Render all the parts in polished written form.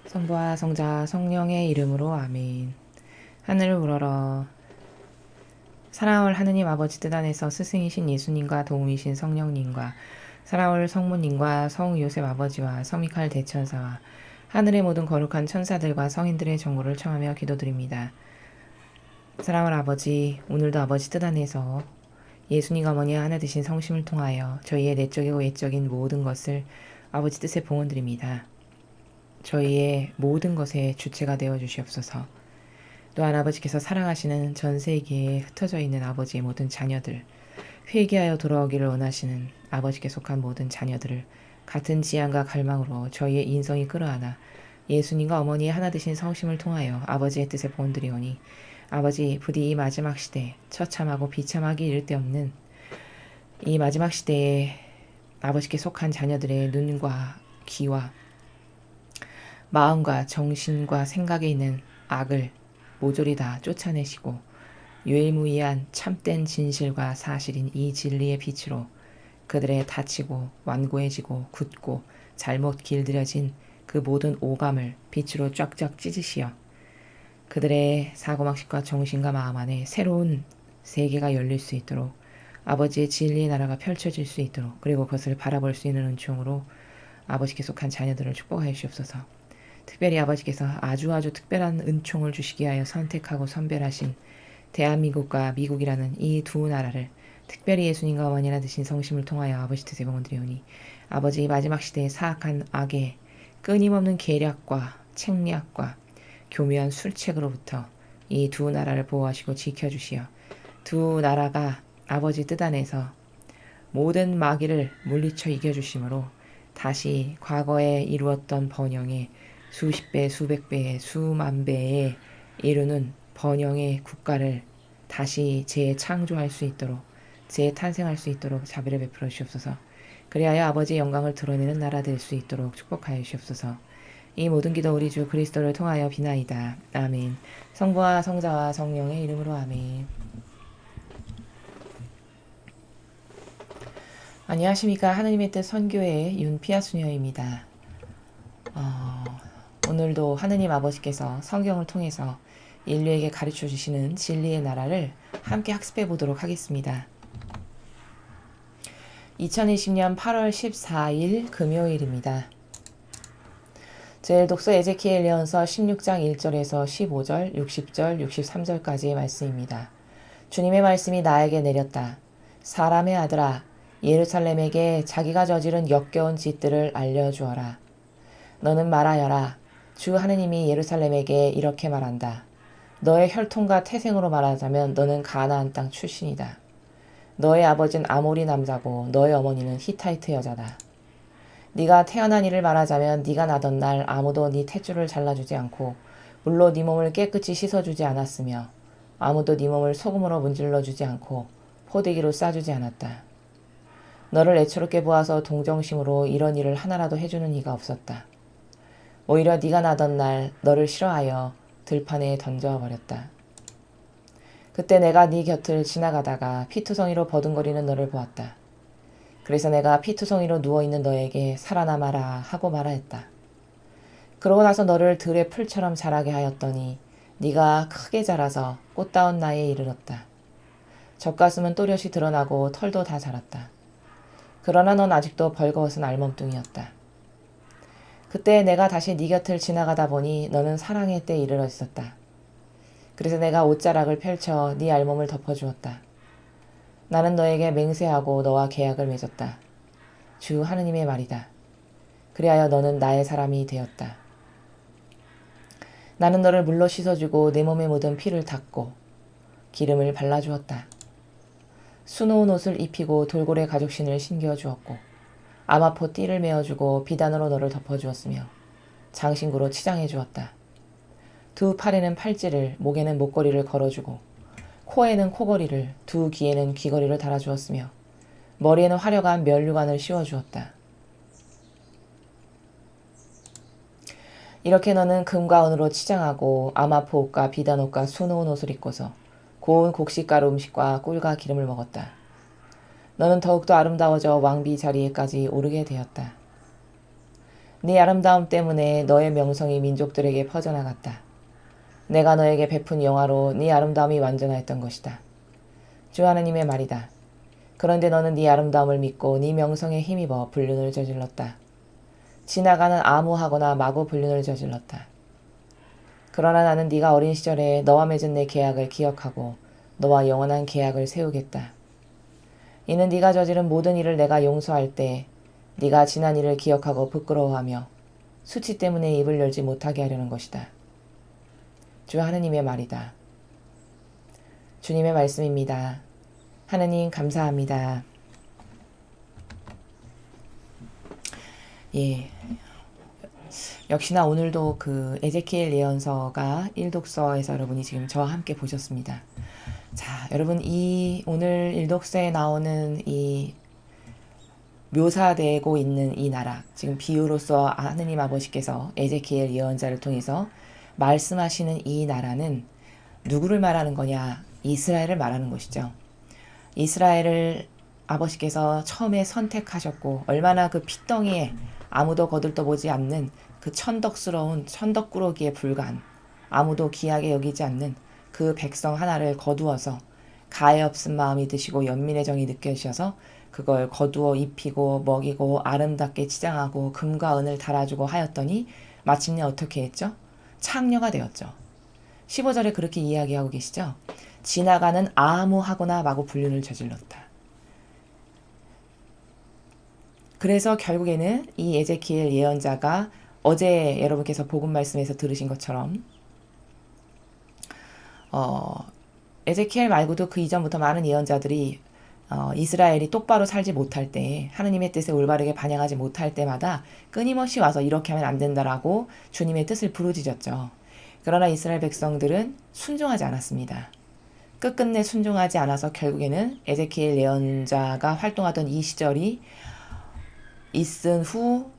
성부와 성자 성령의 이름으로 아멘. 하늘을 우러러 사랑을 하느님 아버지 뜻 안에서 스승이신 예수님과 도움이신 성령님과 사랑을 성모님과 성 요셉 아버지와 서미칼 대천사와 하늘의 모든 거룩한 천사들과 성인들의 정보를 청하며 기도드립니다. 사랑을 아버지, 오늘도 아버지 뜻 안에서 예수님과 어머니와 하나 되신 성심을 통하여 저희의 내적이고 외적인 모든 것을 아버지 뜻에 봉헌드립니다. 저희의 모든 것의 주체가 되어 주시옵소서. 또한 아버지께서 사랑하시는 전 세계에 흩어져 있는 아버지의 모든 자녀들, 회개하여 돌아오기를 원하시는 아버지께 속한 모든 자녀들을 같은 지향과 갈망으로 저희의 인성이 끌어안아 예수님과 어머니의 하나 되신 성심을 통하여 아버지의 뜻에 본드리오니 아버지 부디 이 마지막 시대 처참하고 비참하기 이를 데 없는 이 마지막 시대에 아버지께 속한 자녀들의 눈과 귀와 마음과 정신과 생각에 있는 악을 모조리 다 쫓아내시고 유일무이한 참된 진실과 사실인 이 진리의 빛으로 그들의 다치고 완고해지고 굳고 잘못 길들여진 그 모든 오감을 빛으로 쫙쫙 찢으시어 그들의 사고방식과 정신과 마음 안에 새로운 세계가 열릴 수 있도록 아버지의 진리의 나라가 펼쳐질 수 있도록 그리고 그것을 바라볼 수 있는 은총으로 아버지께 속한 자녀들을 축복하여 주옵소서. 특별히 아버지께서 아주 특별한 은총을 주시기 위하여 선택하고 선별하신 대한민국과 미국이라는 이 두 나라를 특별히 예수님과 어머니나 드신 성심을 통하여 아버지 뜻에 봉헌드리오니 아버지 마지막 시대의 사악한 악의 끊임없는 계략과 책략과 교묘한 술책으로부터 이 두 나라를 보호하시고 지켜주시어 두 나라가 아버지 뜻 안에서 모든 마귀를 물리쳐 이겨주심으로 다시 과거에 이루었던 번영의 수십 배, 수백 배의 수만 배에 이루는 번영의 국가를 다시 재창조할 수 있도록 재탄생할 수 있도록 자비를 베풀어 주옵소서. 그리하여 아버지의 영광을 드러내는 나라 될 수 있도록 축복하여 주옵소서. 이 모든 기도 우리 주 그리스도를 통하여 비나이다. 아멘. 성부와 성자와 성령의 이름으로 아멘. 안녕하십니까. 하느님의 뜻 선교의 윤피아 수녀입니다. 오늘도 하느님 아버지께서 성경을 통해서 인류에게 가르쳐 주시는 진리의 나라를 함께 학습해 보도록 하겠습니다. 2020년 8월 14일 금요일입니다. 제1독서 에제키엘 예언서 16장 1절에서 15절, 60절, 63절까지의 말씀입니다. 주님의 말씀이 나에게 내렸다. 사람의 아들아, 예루살렘에게 자기가 저지른 역겨운 짓들을 알려주어라. 너는 말하여라. 주 하느님이 예루살렘에게 이렇게 말한다. 너의 혈통과 태생으로 말하자면 너는 가나안 땅 출신이다. 너의 아버지는 아모리 남자고 너의 어머니는 히타이트 여자다. 네가 태어난 일을 말하자면 네가 나던 날 아무도 네 탯줄을 잘라주지 않고 물로 네 몸을 깨끗이 씻어주지 않았으며 아무도 네 몸을 소금으로 문질러주지 않고 포대기로 싸주지 않았다. 너를 애처롭게 보아서 동정심으로 이런 일을 하나라도 해주는 이가 없었다. 오히려 네가 나던 날 너를 싫어하여 들판에 던져버렸다. 그때 내가 네 곁을 지나가다가 피투성이로 버둥거리는 너를 보았다. 그래서 내가 피투성이로 누워있는 너에게 살아남아라 하고 말하였다. 그러고 나서 너를 들의 풀처럼 자라게 하였더니 네가 크게 자라서 꽃다운 나이에 이르렀다. 젖가슴은 또렷이 드러나고 털도 다 자랐다. 그러나 넌 아직도 벌거벗은 알몸뚱이였다. 그때 내가 다시 네 곁을 지나가다 보니 너는 사랑의 때에 이르러 있었다. 그래서 내가 옷자락을 펼쳐 네 알몸을 덮어주었다. 나는 너에게 맹세하고 너와 계약을 맺었다. 주 하느님의 말이다. 그리하여 너는 나의 사람이 되었다. 나는 너를 물로 씻어주고 내 몸에 묻은 피를 닦고 기름을 발라주었다. 수놓은 옷을 입히고 돌고래 가죽신을 신겨주었고 아마포 띠를 메어주고 비단으로 너를 덮어주었으며 장신구로 치장해주었다. 두 팔에는 팔찌를, 목에는 목걸이를 걸어주고 코에는 코걸이를, 두 귀에는 귀걸이를 달아주었으며 머리에는 화려한 면류관을 씌워주었다. 이렇게 너는 금과 은으로 치장하고 아마포 옷과 비단 옷과 수놓은 옷을 입고서 고운 곡식가루 음식과 꿀과 기름을 먹었다. 너는 더욱더 아름다워져 왕비 자리에까지 오르게 되었다. 네 아름다움 때문에 너의 명성이 민족들에게 퍼져나갔다. 내가 너에게 베푼 영화로 네 아름다움이 완전하였던 것이다. 주 하나님의 말이다. 그런데 너는 네 아름다움을 믿고 네 명성에 힘입어 불륜을 저질렀다. 지나가는 암호하거나 마구 불륜을 저질렀다. 그러나 나는 네가 어린 시절에 너와 맺은 내 계약을 기억하고 너와 영원한 계약을 세우겠다. 이는 네가 저지른 모든 일을 내가 용서할 때 네가 지난 일을 기억하고 부끄러워하며 수치 때문에 입을 열지 못하게 하려는 것이다. 주 하느님의 말이다. 주님의 말씀입니다. 하느님 감사합니다. 예. 역시나 오늘도 그 에제키엘 예언서가 1독서에서 여러분이 지금 저와 함께 보셨습니다. 자, 여러분 이 오늘 1독서에 나오는 이 묘사되고 있는 이 나라, 지금 비유로서 하느님 아버지께서 에제키엘 예언자를 통해서 말씀하시는 이 나라는 누구를 말하는 거냐? 이스라엘을 말하는 것이죠. 이스라엘을 아버지께서 처음에 선택하셨고 얼마나 그 핏덩이에 아무도 거들떠보지 않는 그 천덕스러운 천덕꾸러기에 불과한 아무도 귀하게 여기지 않는 그 백성 하나를 거두어서 가엾은 마음이 드시고 연민의 정이 느껴지셔서 그걸 거두어 입히고 먹이고 아름답게 치장하고 금과 은을 달아주고 하였더니 마침내 어떻게 했죠? 창녀가 되었죠. 15절에 그렇게 이야기하고 계시죠. 지나가는 아무하거나 마구 불륜을 저질렀다. 그래서 결국에는 이 에제키엘 예언자가 어제 여러분께서 복음 말씀에서 들으신 것처럼 에제키엘 말고도 그 이전부터 많은 예언자들이 이스라엘이 똑바로 살지 못할 때 하느님의 뜻에 올바르게 반영하지 못할 때마다 끊임없이 와서 이렇게 하면 안 된다라고 주님의 뜻을 부르짖었죠. 그러나 이스라엘 백성들은 순종하지 않았습니다. 끝끝내 순종하지 않아서 결국에는 에제키엘 예언자가 활동하던 이 시절이 있은 후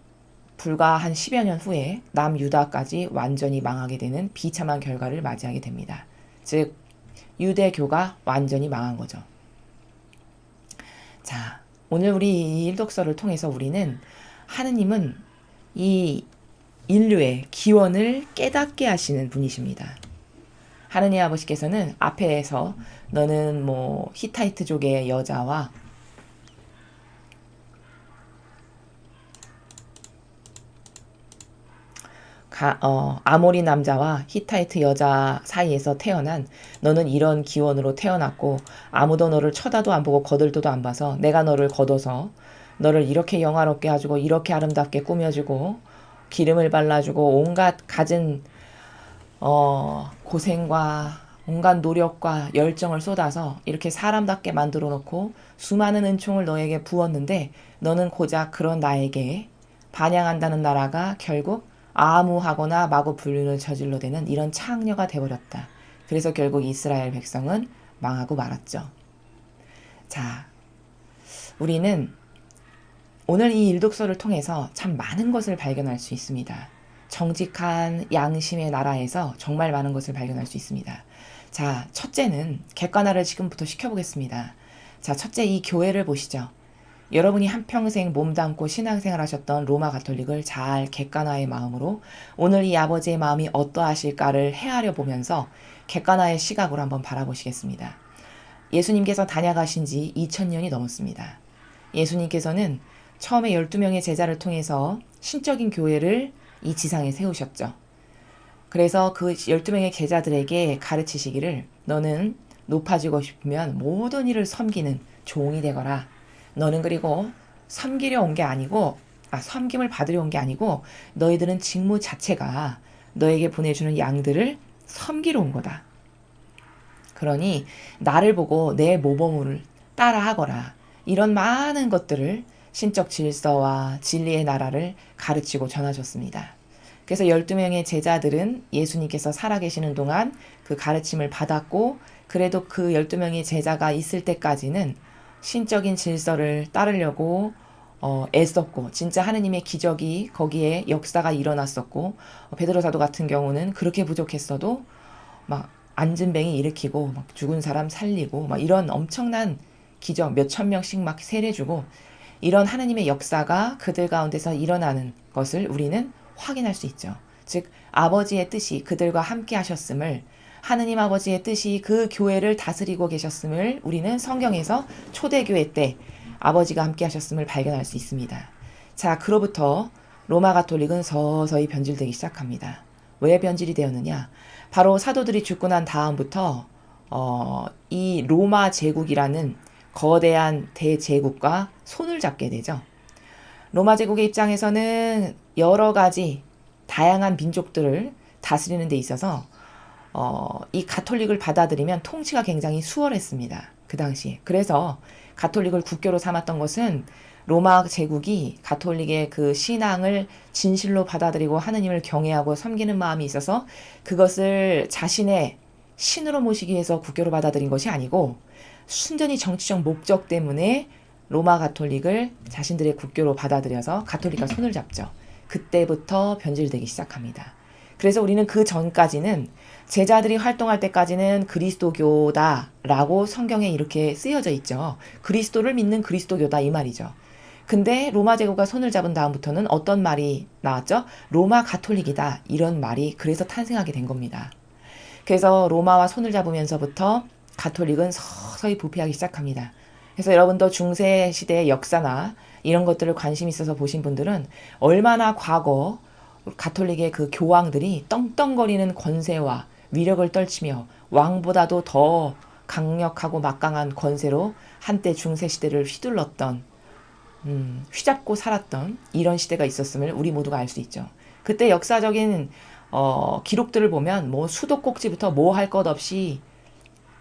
불과 한 10여 년 후에 남유다까지 완전히 망하게 되는 비참한 결과를 맞이하게 됩니다. 즉 유대교가 완전히 망한 거죠. 자, 오늘 우리 이 일독서를 통해서 우리는 하느님은 이 인류의 기원을 깨닫게 하시는 분이십니다. 하느님 아버지께서는 앞에서 너는 뭐 히타이트족의 여자와 아모리 남자와 히타이트 여자 사이에서 태어난 너는 이런 기원으로 태어났고 아무도 너를 쳐다도 안 보고 거들떠도 안 봐서 내가 너를 거둬서 너를 이렇게 영화롭게 해주고 이렇게 아름답게 꾸며주고 기름을 발라주고 온갖 갖은 고생과 온갖 노력과 열정을 쏟아서 이렇게 사람답게 만들어 놓고 수많은 은총을 너에게 부었는데 너는 고작 그런 나에게 반향한다는 나라가 결국 아무하거나 마구 불륜을 저질러 대는 이런 창녀가 되어버렸다. 그래서 결국 이스라엘 백성은 망하고 말았죠. 자, 우리는 오늘 이 일독서를 통해서 참 많은 것을 발견할 수 있습니다. 정직한 양심의 나라에서 정말 많은 것을 발견할 수 있습니다. 자, 첫째는 객관화를 지금부터 시켜보겠습니다. 자, 첫째 이 교회를 보시죠. 여러분이 한평생 몸담고 신앙생활 하셨던 로마 가톨릭을 잘 객관화의 마음으로 오늘 이 아버지의 마음이 어떠하실까를 헤아려 보면서 객관화의 시각으로 한번 바라보시겠습니다. 예수님께서 다녀가신 지 2000년이 넘었습니다. 예수님께서는 처음에 12명의 제자를 통해서 신적인 교회를 이 지상에 세우셨죠. 그래서 그 12명의 제자들에게 가르치시기를 너는 높아지고 싶으면 모든 일을 섬기는 종이 되거라. 너는 그리고 섬기려 온 게 아니고 섬김을 받으려 온 게 아니고 너희들은 직무 자체가 너에게 보내주는 양들을 섬기러 온 거다. 그러니 나를 보고 내 모범을 따라하거라. 이런 많은 것들을 신적 질서와 진리의 나라를 가르치고 전하셨습니다. 그래서 12명의 제자들은 예수님께서 살아계시는 동안 그 가르침을 받았고 그래도 그 12명의 제자가 있을 때까지는 신적인 질서를 따르려고 애썼고 진짜 하느님의 기적이 거기에 역사가 일어났었고 베드로 사도 같은 경우는 그렇게 부족했어도 막 안진뱅이 일으키고 막 죽은 사람 살리고 막 이런 엄청난 기적 몇천 명씩 막 세례주고 이런 하느님의 역사가 그들 가운데서 일어나는 것을 우리는 확인할 수 있죠. 즉 아버지의 뜻이 그들과 함께 하셨음을, 하느님 아버지의 뜻이 그 교회를 다스리고 계셨음을 우리는 성경에서 초대교회 때 아버지가 함께 하셨음을 발견할 수 있습니다. 자, 그로부터 로마 가톨릭은 서서히 변질되기 시작합니다. 왜 변질이 되었느냐? 바로 사도들이 죽고 난 다음부터 이 로마 제국이라는 거대한 대제국과 손을 잡게 되죠. 로마 제국의 입장에서는 여러 가지 다양한 민족들을 다스리는 데 있어서 이 가톨릭을 받아들이면 통치가 굉장히 수월했습니다. 그 당시에. 그래서 가톨릭을 국교로 삼았던 것은 로마 제국이 가톨릭의 그 신앙을 진실로 받아들이고 하느님을 경외하고 섬기는 마음이 있어서 그것을 자신의 신으로 모시기 위해서 국교로 받아들인 것이 아니고 순전히 정치적 목적 때문에 로마 가톨릭을 자신들의 국교로 받아들여서 가톨릭과 손을 잡죠. 그때부터 변질되기 시작합니다. 그래서 우리는 그 전까지는 제자들이 활동할 때까지는 그리스도교다라고 성경에 이렇게 쓰여져 있죠. 그리스도를 믿는 그리스도교다 이 말이죠. 근데 로마 제국과 손을 잡은 다음부터는 어떤 말이 나왔죠? 로마 가톨릭이다 이런 말이 그래서 탄생하게 된 겁니다. 그래서 로마와 손을 잡으면서부터 가톨릭은 서서히 부패하기 시작합니다. 그래서 여러분도 중세 시대의 역사나 이런 것들을 관심 있어서 보신 분들은 얼마나 과거 가톨릭의 그 교황들이 떵떵거리는 권세와 위력을 떨치며 왕보다도 더 강력하고 막강한 권세로 한때 중세 시대를 휘둘렀던 휘잡고 살았던 이런 시대가 있었음을 우리 모두가 알 수 있죠. 그때 역사적인 기록들을 보면 뭐 수도꼭지부터 뭐 할 것 없이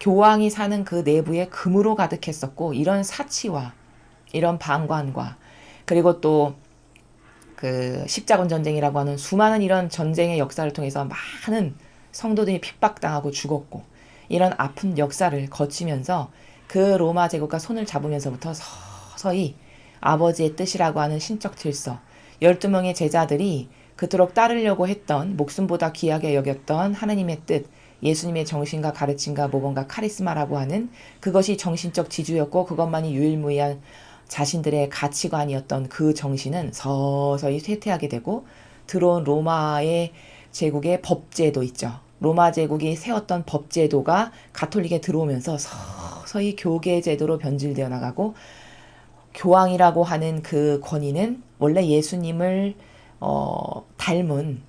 교황이 사는 그 내부에 금으로 가득했었고 이런 사치와 이런 방관과 그리고 또 그 십자군 전쟁이라고 하는 수많은 이런 전쟁의 역사를 통해서 많은 성도들이 핍박당하고 죽었고 이런 아픈 역사를 거치면서 그 로마 제국과 손을 잡으면서부터 서서히 아버지의 뜻이라고 하는 신적 질서, 12명의 제자들이 그토록 따르려고 했던 목숨보다 귀하게 여겼던 하느님의 뜻, 예수님의 정신과 가르침과 모범과 카리스마라고 하는 그것이 정신적 지주였고 그것만이 유일무이한 자신들의 가치관이었던 그 정신은 서서히 쇠퇴하게 되고 들어온 로마의 제국의 법제도 있죠. 로마 제국이 세웠던 법제도가 가톨릭에 들어오면서 서서히 교계 제도로 변질되어 나가고 교황이라고 하는 그 권위는 원래 예수님을 닮은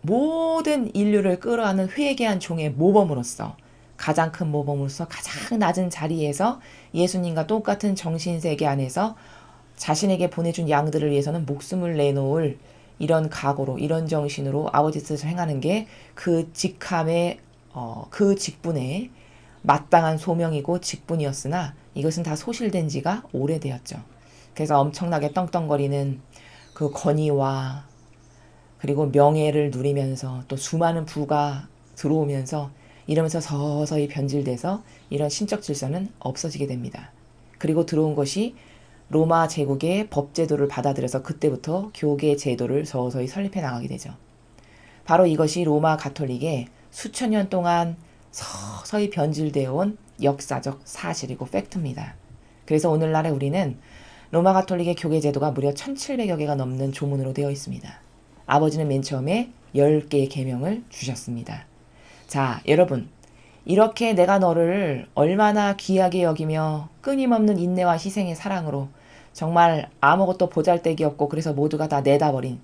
모든 인류를 끌어안는 회개한 종의 모범으로서 가장 큰 모범으로서 가장 낮은 자리에서 예수님과 똑같은 정신세계 안에서 자신에게 보내준 양들을 위해서는 목숨을 내놓을 이런 각오로 이런 정신으로 아버지 뜻을 행하는 게 그 직함의 그 직분의 마땅한 소명이고 직분이었으나 이것은 다 소실된 지가 오래되었죠. 그래서 엄청나게 떵떵거리는 그 권위와 그리고 명예를 누리면서 또 수많은 부가 들어오면서 이러면서 서서히 변질돼서 이런 신적 질서는 없어지게 됩니다. 그리고 들어온 것이 로마 제국의 법제도를 받아들여서 그때부터 교계 제도를 서서히 설립해 나가게 되죠. 바로 이것이 로마 가톨릭의 수천 년 동안 서서히 변질되어 온 역사적 사실이고 팩트입니다. 그래서 오늘날에 우리는 로마 가톨릭의 교계 제도가 무려 1700여 개가 넘는 조문으로 되어 있습니다. 아버지는 맨 처음에 10개의 계명을 주셨습니다. 자, 여러분, 이렇게 내가 너를 얼마나 귀하게 여기며 끊임없는 인내와 희생의 사랑으로 정말 아무것도 보잘데기 없고 그래서 모두가 다 내다버린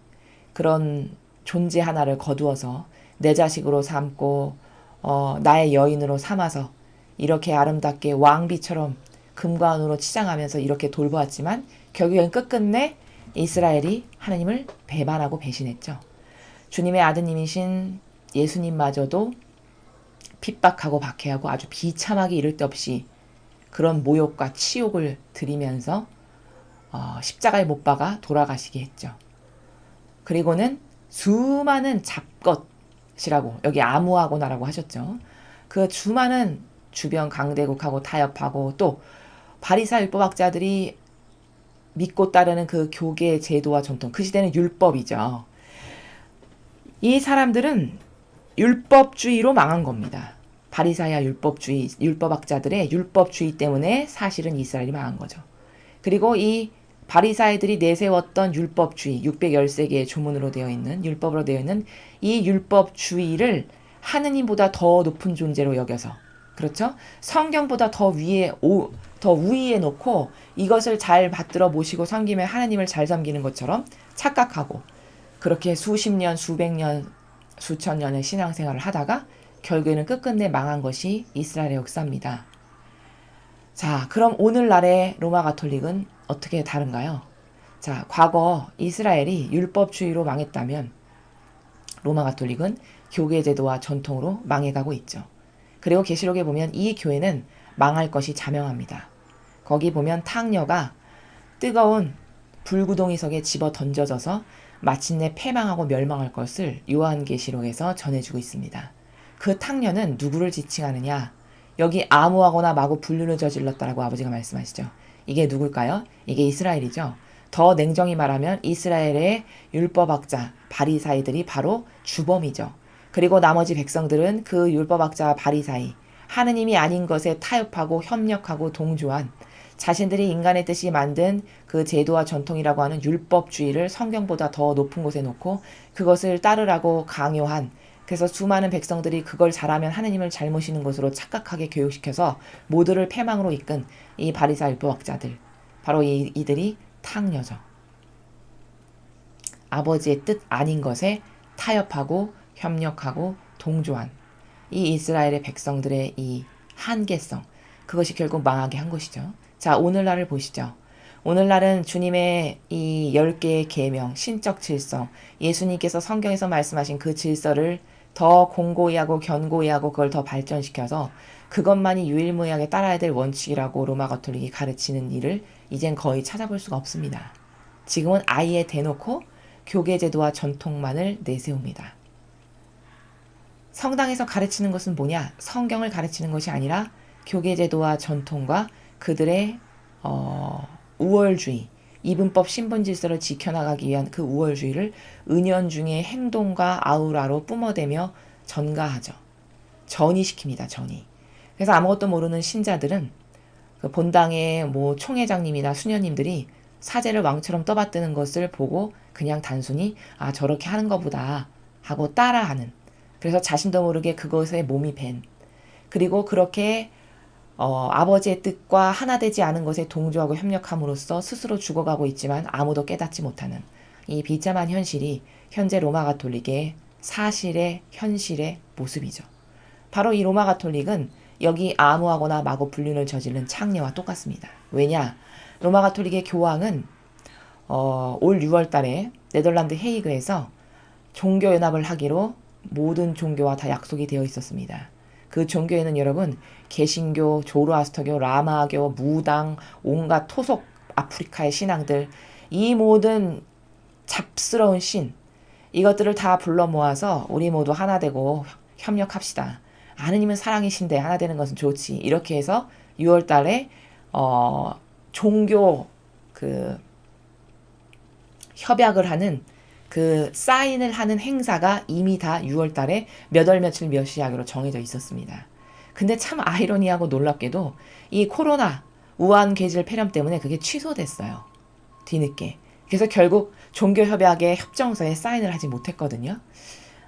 그런 존재 하나를 거두어서 내 자식으로 삼고 나의 여인으로 삼아서 이렇게 아름답게 왕비처럼 금과 은으로 치장하면서 이렇게 돌보았지만 결국엔 끝끝내 이스라엘이 하나님을 배반하고 배신했죠. 주님의 아드님이신 예수님마저도 핍박하고 박해하고 아주 비참하게 이를 데 없이 그런 모욕과 치욕을 들이면서 십자가에 못 박아 돌아가시게 했죠. 그리고는 수많은 잡것이라고 여기 아무하고나라고 하셨죠. 그 수많은 주변 강대국하고 타협하고 또 바리사 율법학자들이 믿고 따르는 그 교계 제도와 전통, 그 시대는 율법이죠. 이 사람들은 율법주의로 망한 겁니다. 바리사야 율법주의, 율법학자들의 율법주의 때문에 사실은 이스라엘이 망한 거죠. 그리고 이 바리사이들이 내세웠던 율법주의, 613개의 조문으로 되어 있는 율법으로 되어 있는 이 율법주의를 하느님보다 더 높은 존재로 여겨서, 그렇죠? 성경보다 더 우위에 놓고 이것을 잘 받들어 모시고 섬기면 하나님을 잘 섬기는 것처럼 착각하고, 그렇게 수십 년, 수백 년, 수천 년의 신앙생활을 하다가 결국에는 끝끝내 망한 것이 이스라엘의 역사입니다. 자, 그럼 오늘날의 로마 가톨릭은 어떻게 다른가요? 자, 과거 이스라엘이 율법주의로 망했다면 로마 가톨릭은 교계 제도와 전통으로 망해가고 있죠. 그리고 계시록에 보면 이 교회는 망할 것이 자명합니다. 거기 보면 탕녀가 뜨거운 불구덩이석에 집어 던져져서 마침내 패망하고 멸망할 것을 요한계시록에서 전해주고 있습니다. 그 탕녀는 누구를 지칭하느냐? 여기 암호하거나 마구 불륜을 저질렀다라고 아버지가 말씀하시죠. 이게 누굴까요? 이게 이스라엘이죠. 더 냉정히 말하면 이스라엘의 율법학자 바리사이들이 바로 주범이죠. 그리고 나머지 백성들은 그 율법학자 바리사이, 하느님이 아닌 것에 타협하고 협력하고 동조한, 자신들이 인간의 뜻이 만든 그 제도와 전통이라고 하는 율법주의를 성경보다 더 높은 곳에 놓고 그것을 따르라고 강요한, 그래서 수많은 백성들이 그걸 잘하면 하느님을 잘 모시는 것으로 착각하게 교육시켜서 모두를 패망으로 이끈 이 바리사 율법학자들, 바로 이들이 탕녀죠. 아버지의 뜻 아닌 것에 타협하고 협력하고 동조한 이 이스라엘의 백성들의 이 한계성, 그것이 결국 망하게 한 것이죠. 자, 오늘날을 보시죠. 오늘날은 주님의 이 10개의 계명, 신적 질서, 예수님께서 성경에서 말씀하신 그 질서를 더 공고히 하고 견고히 하고 그걸 더 발전시켜서 그것만이 유일무이하게 따라야 될 원칙이라고 로마 가톨릭이 가르치는 일을 이젠 거의 찾아볼 수가 없습니다. 지금은 아예 대놓고 교계제도와 전통만을 내세웁니다. 성당에서 가르치는 것은 뭐냐? 성경을 가르치는 것이 아니라 교계제도와 전통과 그들의 우월주의, 이분법 신분질서를 지켜나가기 위한 그 우월주의를 은연중에 행동과 아우라로 뿜어대며 전가하죠. 전이시킵니다. 전이. 그래서 아무것도 모르는 신자들은 그 본당의 뭐 총회장님이나 수녀님들이 사제를 왕처럼 떠받드는 것을 보고 그냥 단순히 아 저렇게 하는 거보다 하고 따라하는, 그래서 자신도 모르게 그것에 몸이 밴, 그리고 그렇게 아버지의 뜻과 하나 되지 않은 것에 동조하고 협력함으로써 스스로 죽어가고 있지만 아무도 깨닫지 못하는 이 비참한 현실이 현재 로마 가톨릭의 사실의 현실의 모습이죠. 바로 이 로마 가톨릭은 여기 암호하거나 마구 불륜을 저지른 창녀와 똑같습니다. 왜냐? 로마 가톨릭의 교황은 올 6월 달에 네덜란드 헤이그에서 종교연합을 하기로 모든 종교와 다 약속이 되어 있었습니다. 그 종교에는 여러분 개신교, 조로아스터교, 라마교, 무당, 온갖 토속 아프리카의 신앙들, 이 모든 잡스러운 신, 이것들을 다 불러 모아서 우리 모두 하나 되고 협력합시다. 하느님은 사랑이신데 하나 되는 것은 좋지. 이렇게 해서 6월 달에 종교 그 협약을 하는 그 사인을 하는 행사가 이미 다 6월 달에 몇 월 며칠 몇 시 하기로 정해져 있었습니다. 근데 참 아이러니하고 놀랍게도 이 코로나 우한 계질 폐렴 때문에 그게 취소됐어요. 뒤늦게. 그래서 결국 종교협약의 협정서에 사인을 하지 못했거든요.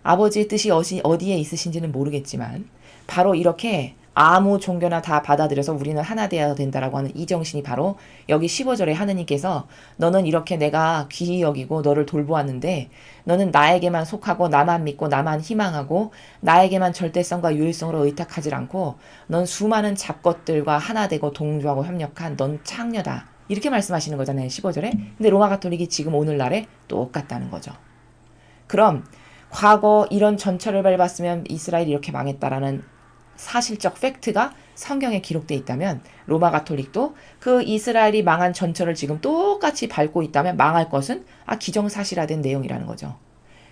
아버지의 뜻이 어디에 있으신지는 모르겠지만 바로 이렇게 아무 종교나 다 받아들여서 우리는 하나 되어야 된다라고 하는 이 정신이 바로 여기 15절에 하느님께서 너는 이렇게 내가 귀히 여기고 너를 돌보았는데 너는 나에게만 속하고 나만 믿고 나만 희망하고 나에게만 절대성과 유일성으로 의탁하지 않고 넌 수많은 잡것들과 하나 되고 동조하고 협력한 넌 창녀다. 이렇게 말씀하시는 거잖아요. 15절에. 근데 로마 가톨릭이 지금 오늘날에 똑같다는 거죠. 그럼 과거 이런 전철을 밟았으면 이스라엘이 이렇게 망했다라는 사실적 팩트가 성경에 기록되어 있다면 로마 가톨릭도 그 이스라엘이 망한 전철을 지금 똑같이 밟고 있다면 망할 것은 기정사실화된 내용이라는 거죠.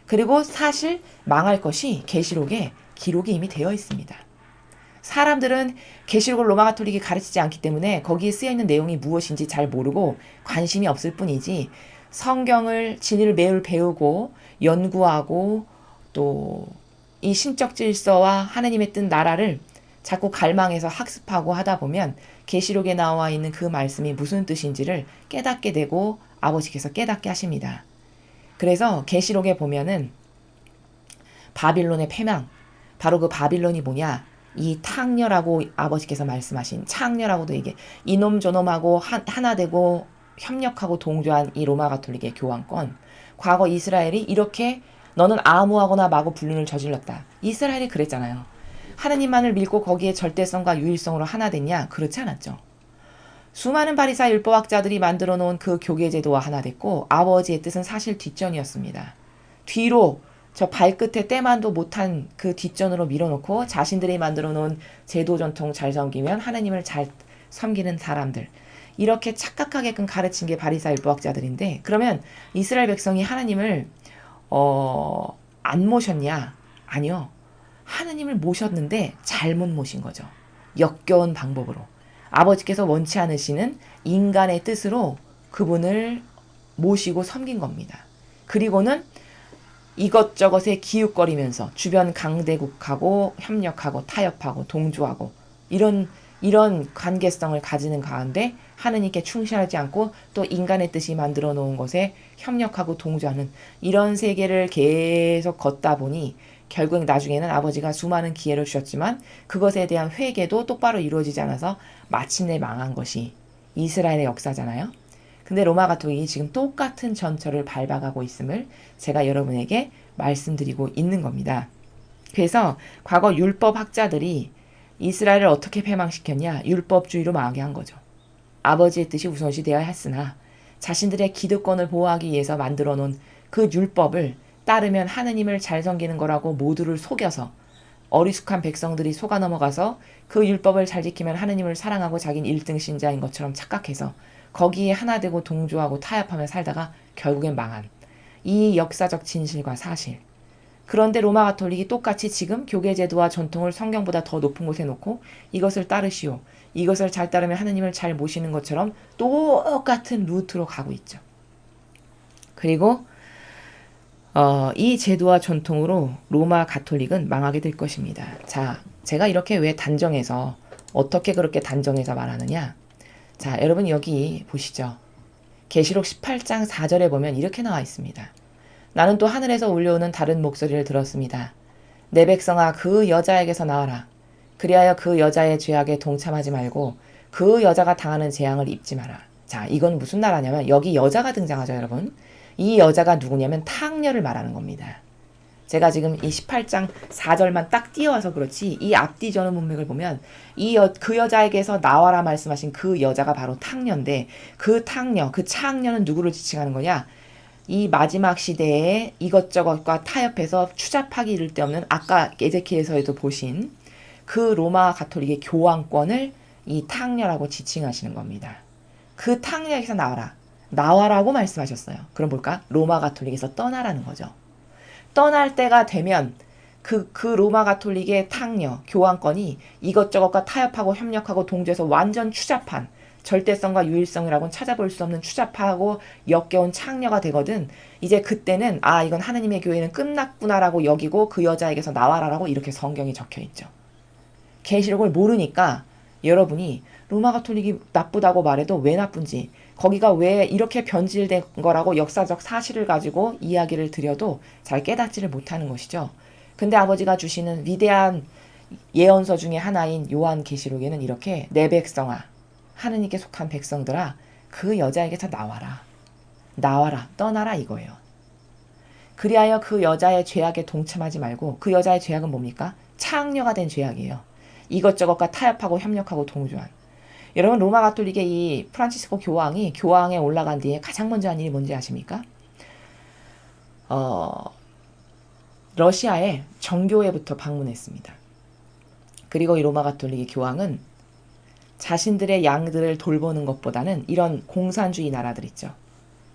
그리고 사실 망할 것이 계시록에 기록이 이미 되어 있습니다. 사람들은 계시록을 로마 가톨릭이 가르치지 않기 때문에 거기에 쓰여있는 내용이 무엇인지 잘 모르고 관심이 없을 뿐이지 성경을 진리를 매일 배우고 연구하고 또 이 신적 질서와 하나님의 뜻 나라를 자꾸 갈망해서 학습하고 하다 보면 계시록에 나와 있는 그 말씀이 무슨 뜻인지를 깨닫게 되고 아버지께서 깨닫게 하십니다. 그래서 계시록에 보면은 바빌론의 패망, 바로 그 바빌론이 뭐냐? 이 탕녀라고 아버지께서 말씀하신 창녀라고도 이게 이놈 저놈하고 하나 되고 협력하고 동조한 이 로마 가톨릭의 교황권. 과거 이스라엘이 이렇게 너는 아무하거나 마구 불륜을 저질렀다. 이스라엘이 그랬잖아요. 하느님만을 믿고 거기에 절대성과 유일성으로 하나 됐냐? 그렇지 않았죠. 수많은 바리사 율법학자들이 만들어 놓은 그 교계 제도와 하나 됐고 아버지의 뜻은 사실 뒷전이었습니다. 뒤로 저 발끝에 때만도 못한 그 뒷전으로 밀어놓고 자신들이 만들어 놓은 제도 전통 잘 섬기면 하느님을 잘 섬기는 사람들. 이렇게 착각하게끔 가르친 게 바리사 율법학자들인데 그러면 이스라엘 백성이 하느님을 안 모셨냐? 아니요. 하느님을 모셨는데 잘못 모신 거죠. 역겨운 방법으로. 아버지께서 원치 않으시는 인간의 뜻으로 그분을 모시고 섬긴 겁니다. 그리고는 이것저것에 기웃거리면서 주변 강대국하고 협력하고 타협하고 동조하고 이런 관계성을 가지는 가운데 하느님께 충실하지 않고 또 인간의 뜻이 만들어 놓은 것에 협력하고 동조하는 이런 세계를 계속 걷다 보니 결국 나중에는 아버지가 수많은 기회를 주셨지만 그것에 대한 회개도 똑바로 이루어지지 않아서 마침내 망한 것이 이스라엘의 역사잖아요. 근데 로마 가톨릭이 지금 똑같은 전철을 밟아가고 있음을 제가 여러분에게 말씀드리고 있는 겁니다. 그래서 과거 율법 학자들이 이스라엘을 어떻게 패망시켰냐? 율법주의로 망하게 한 거죠. 아버지의 뜻이 우선시 되어야 했으나 자신들의 기득권을 보호하기 위해서 만들어 놓은 그 율법을 따르면 하느님을 잘 섬기는 거라고 모두를 속여서 어리숙한 백성들이 속아 넘어가서 그 율법을 잘 지키면 하느님을 사랑하고 자기는 1등 신자인 것처럼 착각해서 거기에 하나 되고 동조하고 타협하며 살다가 결국엔 망한 이 역사적 진실과 사실. 그런데 로마 가톨릭이 똑같이 지금 교계제도와 전통을 성경보다 더 높은 곳에 놓고 이것을 따르시오. 이것을 잘 따르면 하느님을 잘 모시는 것처럼 똑같은 루트로 가고 있죠. 그리고 이 제도와 전통으로 로마 가톨릭은 망하게 될 것입니다. 자, 제가 이렇게 왜 단정해서 어떻게 그렇게 단정해서 말하느냐? 자, 여러분 여기 보시죠. 계시록 18장 4절에 보면 이렇게 나와 있습니다. 나는 또 하늘에서 울려오는 다른 목소리를 들었습니다. 내 백성아 그 여자에게서 나와라. 그리하여 그 여자의 죄악에 동참하지 말고 그 여자가 당하는 재앙을 입지 마라. 자, 이건 무슨 나라냐면 여기 여자가 등장하죠, 여러분. 이 여자가 누구냐면 탕녀를 말하는 겁니다. 제가 지금 이 18장 4절만 딱 띄어와서 그렇지 이 앞뒤 전후 문맥을 보면 그 여자에게서 나와라 말씀하신 그 여자가 바로 탕녀인데 그 탕녀, 그 창녀는 누구를 지칭하는 거냐? 이 마지막 시대에 이것저것과 타협해서 추잡하기 이를 데 없는 아까 에제키엘서에도 보신 그 로마 가톨릭의 교황권을 이 탕녀라고 지칭하시는 겁니다. 그 탕녀에게서 나와라. 나와라고 말씀하셨어요. 그럼 뭘까? 로마 가톨릭에서 떠나라는 거죠. 떠날 때가 되면 그 로마 가톨릭의 탕녀, 교황권이 이것저것과 타협하고 협력하고 동조해서 완전 추잡한 절대성과 유일성이라고는 찾아볼 수 없는 추잡하고 역겨운 창녀가 되거든. 이제 그때는 이건 하느님의 교회는 끝났구나라고 여기고 그 여자에게서 나와라라고 이렇게 성경이 적혀 있죠. 계시록을 모르니까 여러분이 로마 가톨릭이 나쁘다고 말해도 왜 나쁜지 거기가 왜 이렇게 변질된 거라고 역사적 사실을 가지고 이야기를 드려도 잘 깨닫지를 못하는 것이죠. 근데 아버지가 주시는 위대한 예언서 중에 하나인 요한 계시록에는 이렇게 내 백성아 하느님께 속한 백성들아 그 여자에게서 나와라. 나와라. 떠나라 이거예요. 그리하여 그 여자의 죄악에 동참하지 말고 그 여자의 죄악은 뭡니까? 창녀가 된 죄악이에요. 이것저것과 타협하고 협력하고 동조한. 여러분 로마 가톨릭의 이 프란치스코 교황이 교황에 올라간 뒤에 가장 먼저 한 일이 뭔지 아십니까? 러시아의 정교회부터 방문했습니다. 그리고 이 로마 가톨릭의 교황은 자신들의 양들을 돌보는 것보다는 이런 공산주의 나라들 있죠.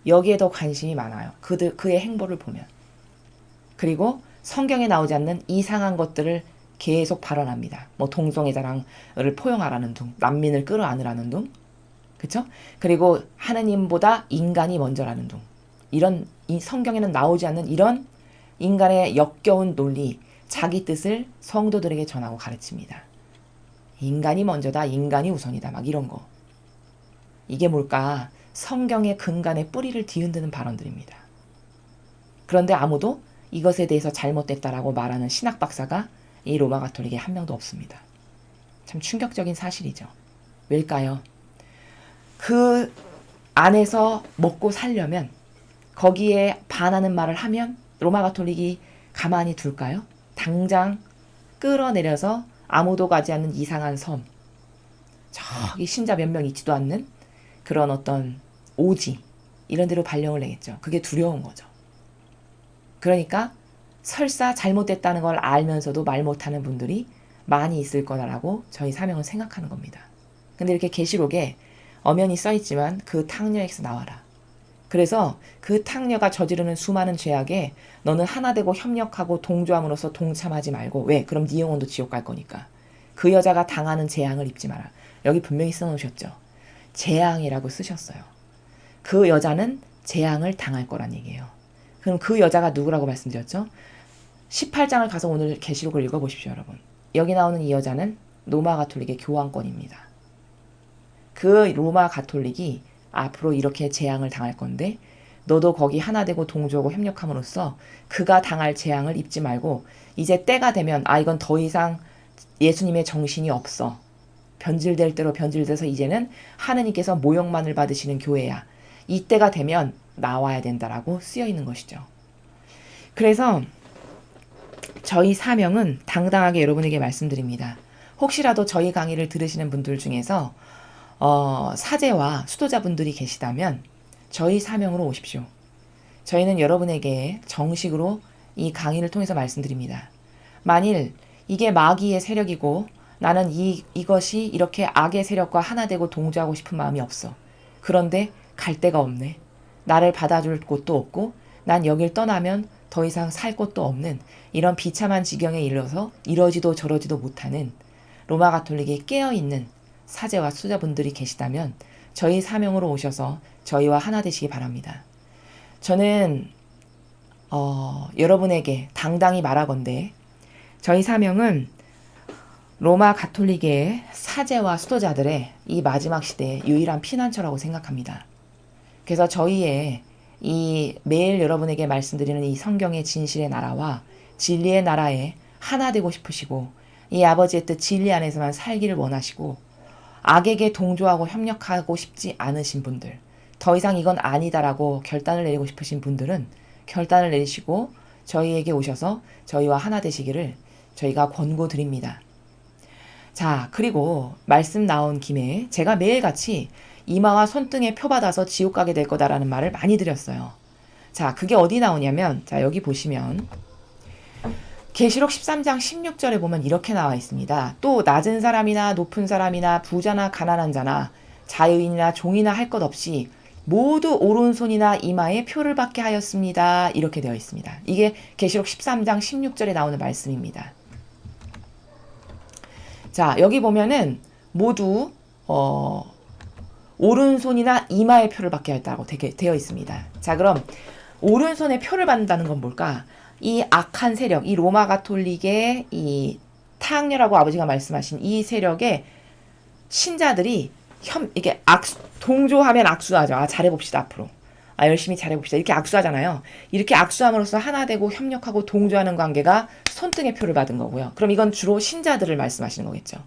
여기에 더 관심이 많아요. 그의 행보를 보면. 그리고 성경에 나오지 않는 이상한 것들을 계속 발언합니다. 뭐 동성애 자랑을 포용하라는 둥, 난민을 끌어안으라는 둥, 그렇죠? 그리고 하느님보다 인간이 먼저라는 둥. 이런 이 성경에는 나오지 않는 이런 인간의 역겨운 논리, 자기 뜻을 성도들에게 전하고 가르칩니다. 인간이 먼저다, 인간이 우선이다, 막 이런 거. 이게 뭘까? 성경의 근간에 뿌리를 뒤흔드는 발언들입니다. 그런데 아무도 이것에 대해서 잘못됐다라고 말하는 신학 박사가 이 로마 가톨릭에 한 명도 없습니다. 참 충격적인 사실이죠. 왜일까요? 그 안에서 먹고 살려면, 거기에 반하는 말을 하면 로마 가톨릭이 가만히 둘까요? 당장 끌어내려서 아무도 가지 않는 이상한 섬, 저기 신자 몇 명 있지도 않는 그런 어떤 오지, 이런 데로 발령을 내겠죠. 그게 두려운 거죠. 그러니까 설사 잘못됐다는 걸 알면서도 말 못하는 분들이 많이 있을 거다라고 저희 사명은 생각하는 겁니다. 근데 이렇게 계시록에 엄연히 써있지만 그 탕녀에게서 나와라. 그래서 그 탕녀가 저지르는 수많은 죄악에 너는 하나 되고 협력하고 동조함으로써 동참하지 말고. 왜? 그럼 네 영혼도 지옥 갈 거니까. 그 여자가 당하는 재앙을 입지 마라. 여기 분명히 써놓으셨죠. 재앙이라고 쓰셨어요. 그 여자는 재앙을 당할 거란 얘기예요. 그럼 그 여자가 누구라고 말씀드렸죠? 18장을 가서 오늘 계시록을 읽어보십시오, 여러분. 여기 나오는 이 여자는 로마 가톨릭의 교황권입니다. 그 로마 가톨릭이 앞으로 이렇게 재앙을 당할 건데 너도 거기 하나 되고 동조하고 협력함으로써 그가 당할 재앙을 입지 말고, 이제 때가 되면 이건 더 이상 예수님의 정신이 없어. 변질될 대로 변질돼서 이제는 하느님께서 모욕만을 받으시는 교회야. 이때가 되면 나와야 된다라고 쓰여 있는 것이죠. 그래서 저희 사명은 당당하게 여러분에게 말씀드립니다. 혹시라도 저희 강의를 들으시는 분들 중에서 사제와 수도자분들이 계시다면 저희 사명으로 오십시오. 저희는 여러분에게 정식으로 이 강의를 통해서 말씀드립니다. 만일 이게 마귀의 세력이고 나는 이것이 이렇게 악의 세력과 하나 되고 동조하고 싶은 마음이 없어. 그런데 갈 데가 없네. 나를 받아줄 곳도 없고 난 여길 떠나면 더 이상 살 곳도 없는 이런 비참한 지경에 이르러서 이러지도 저러지도 못하는 로마 가톨릭에 깨어있는 사제와 수자분들이 계시다면 저희 사명으로 오셔서 저희와 하나 되시기 바랍니다. 저는 여러분에게 당당히 말하건대 저희 사명은 로마 가톨릭의 사제와 수도자들의 이 마지막 시대의 유일한 피난처라고 생각합니다. 그래서 저희의 이 매일 여러분에게 말씀드리는 이 성경의 진실의 나라와 진리의 나라에 하나 되고 싶으시고 이 아버지의 뜻 진리 안에서만 살기를 원하시고 악에게 동조하고 협력하고 싶지 않으신 분들, 더 이상 이건 아니다라고 결단을 내리고 싶으신 분들은 결단을 내리시고 저희에게 오셔서 저희와 하나 되시기를 저희가 권고드립니다. 자, 그리고 말씀 나온 김에 제가 매일같이 이마와 손등에 표 받아서 지옥 가게 될 거다라는 말을 많이 드렸어요. 자, 그게 어디 나오냐면, 자, 여기 보시면 계시록 13장 16절에 보면 이렇게 나와 있습니다. 또 낮은 사람이나 높은 사람이나 부자나 가난한 자나 자유인이나 종이나 할 것 없이 모두 오른손이나 이마에 표를 받게 하였습니다. 이렇게 되어 있습니다. 이게 계시록 13장 16절에 나오는 말씀입니다. 자, 여기 보면은 모두 오른손이나 이마에 표를 받게 하였다고 되어 있습니다. 자, 그럼 오른손에 표를 받는다는 건 뭘까? 이 악한 세력, 이 로마 가톨릭의 이 탕녀라고 아버지가 말씀하신 이 세력의 신자들이 이게 동조하면 악수하죠. 잘해봅시다, 앞으로. 열심히 잘해봅시다. 이렇게 악수하잖아요. 이렇게 악수함으로써 하나 되고 협력하고 동조하는 관계가 손등의 표를 받은 거고요. 그럼 이건 주로 신자들을 말씀하시는 거겠죠.